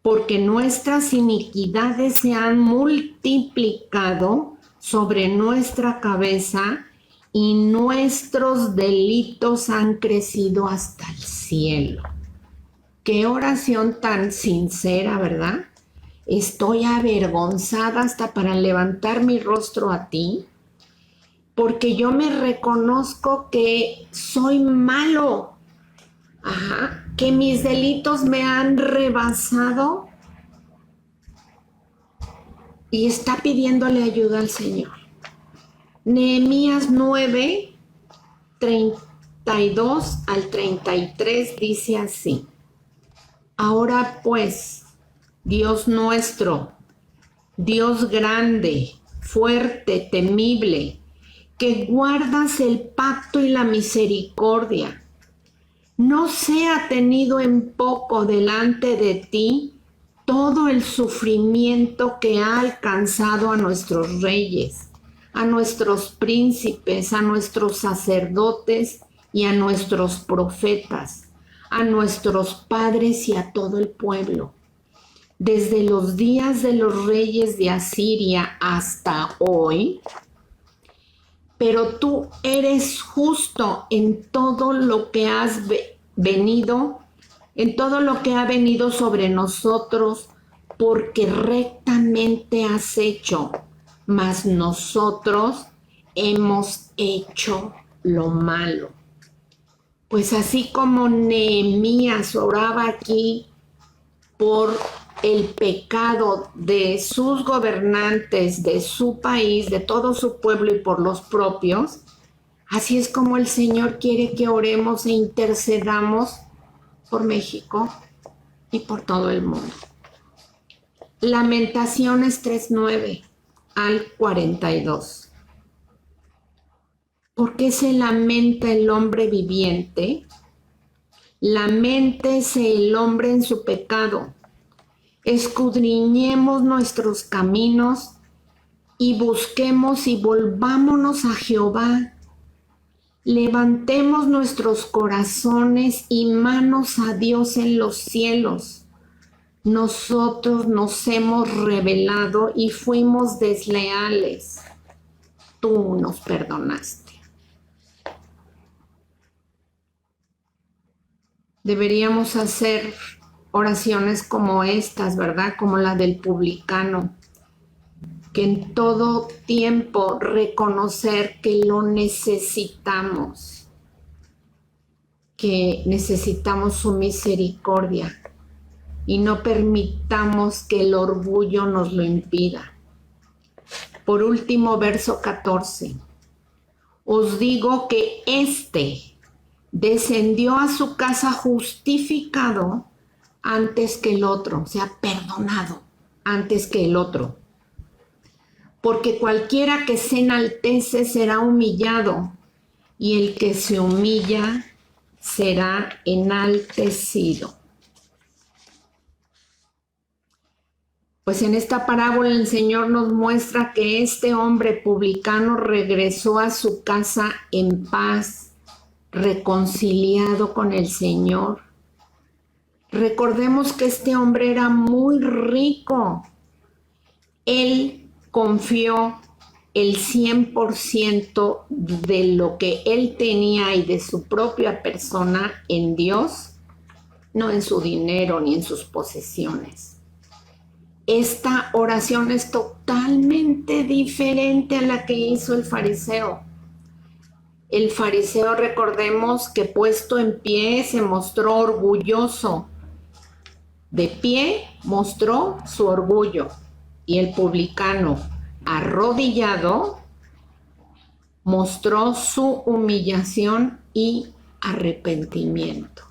porque nuestras iniquidades se han multiplicado sobre nuestra cabeza y nuestros delitos han crecido hasta el cielo. Qué oración tan sincera, ¿verdad? Estoy avergonzada hasta para levantar mi rostro a ti, porque yo me reconozco que soy malo, que mis delitos me han rebasado, y está pidiéndole ayuda al Señor. Nehemías 9, 32 al 33 dice así: Ahora pues, Dios nuestro, Dios grande, fuerte, temible, que guardas el pacto y la misericordia, no sea tenido en poco delante de ti todo el sufrimiento que ha alcanzado a nuestros reyes, a nuestros príncipes, a nuestros sacerdotes y a nuestros profetas, a nuestros padres y a todo el pueblo, desde los días de los reyes de Asiria hasta hoy. Pero tú eres justo en todo lo que has venido, en todo lo que ha venido sobre nosotros, porque rectamente has hecho, mas nosotros hemos hecho lo malo. Pues así como Nehemías oraba aquí por el pecado de sus gobernantes, de su país, de todo su pueblo y por los propios, así es como el Señor quiere que oremos e intercedamos por México y por todo el mundo. Lamentaciones 3:9 al 42. ¿Por qué se lamenta el hombre viviente? Laméntese el hombre en su pecado. Escudriñemos nuestros caminos y busquemos y volvámonos a Jehová. Levantemos nuestros corazones y manos a Dios en los cielos. Nosotros nos hemos rebelado y fuimos desleales. Tú nos perdonaste. Deberíamos hacer oraciones como estas, ¿verdad? Como la del publicano, que en todo tiempo reconocer que lo necesitamos, que necesitamos su misericordia y no permitamos que el orgullo nos lo impida. Por último, verso 14. Os digo que descendió a su casa justificado antes que el otro, o sea, perdonado antes que el otro. Porque cualquiera que se enaltece será humillado, y el que se humilla será enaltecido. Pues en esta parábola el Señor nos muestra que este hombre publicano regresó a su casa en paz, reconciliado con el Señor. Recordemos que este hombre era muy rico. Él confió el 100% de lo que él tenía y de su propia persona en Dios, no en su dinero ni en sus posesiones. Esta oración es totalmente diferente a la que hizo el fariseo. El fariseo, recordemos que puesto en pie se mostró orgulloso. De pie mostró su orgullo. Y el publicano, arrodillado, mostró su humillación y arrepentimiento.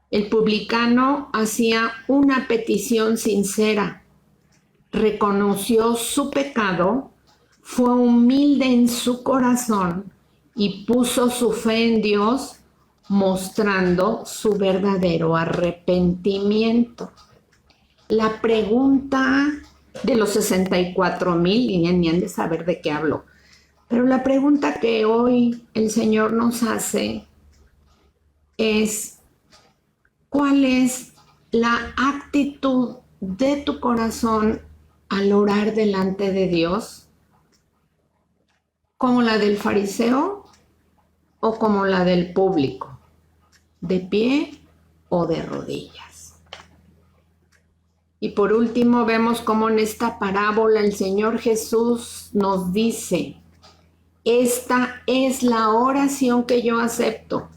El publicano hacía una petición sincera, reconoció su pecado, fue humilde en su corazón y puso su fe en Dios, mostrando su verdadero arrepentimiento. La pregunta de los 64,000, y ni han de saber de qué hablo, pero la pregunta que hoy el Señor nos hace es: ¿cuál es la actitud de tu corazón al orar delante de Dios? ¿Como la del fariseo o como la del público? ¿De pie o de rodillas? Y por último vemos cómo en esta parábola el Señor Jesús nos dice: esta es la oración que yo acepto,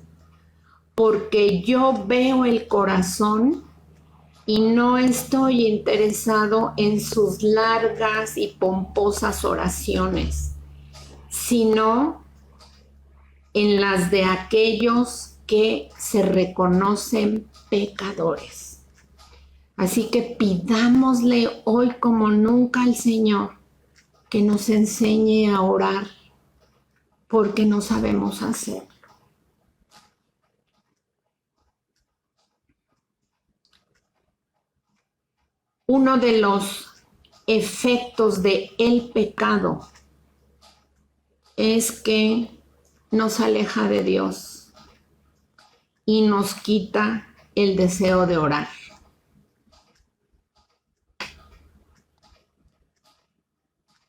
porque yo veo el corazón y no estoy interesado en sus largas y pomposas oraciones, sino en las de aquellos que se reconocen pecadores. Así que pidámosle hoy como nunca al Señor que nos enseñe a orar, porque no sabemos hacerlo. Uno de los efectos del pecado es que nos aleja de Dios y nos quita el deseo de orar.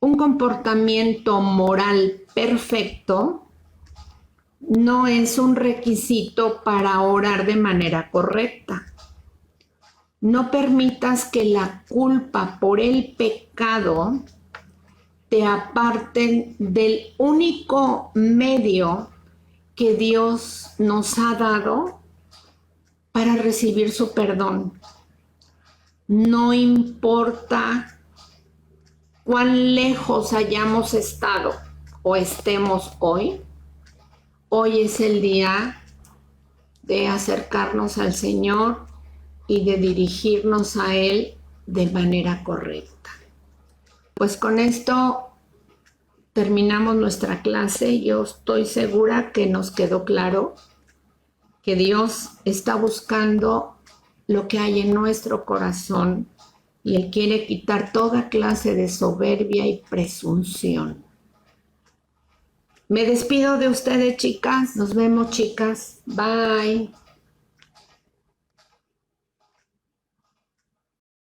Un comportamiento moral perfecto no es un requisito para orar de manera correcta. No permitas que la culpa por el pecado te aparten del único medio que Dios nos ha dado para para recibir su perdón. No importa cuán lejos hayamos estado o estemos hoy, hoy es el día de acercarnos al Señor y de dirigirnos a Él de manera correcta. Pues con esto terminamos nuestra clase. Yo estoy segura que nos quedó claro que Dios está buscando lo que hay en nuestro corazón y Él quiere quitar toda clase de soberbia y presunción. Me despido de ustedes, chicas. Nos vemos, chicas. Bye.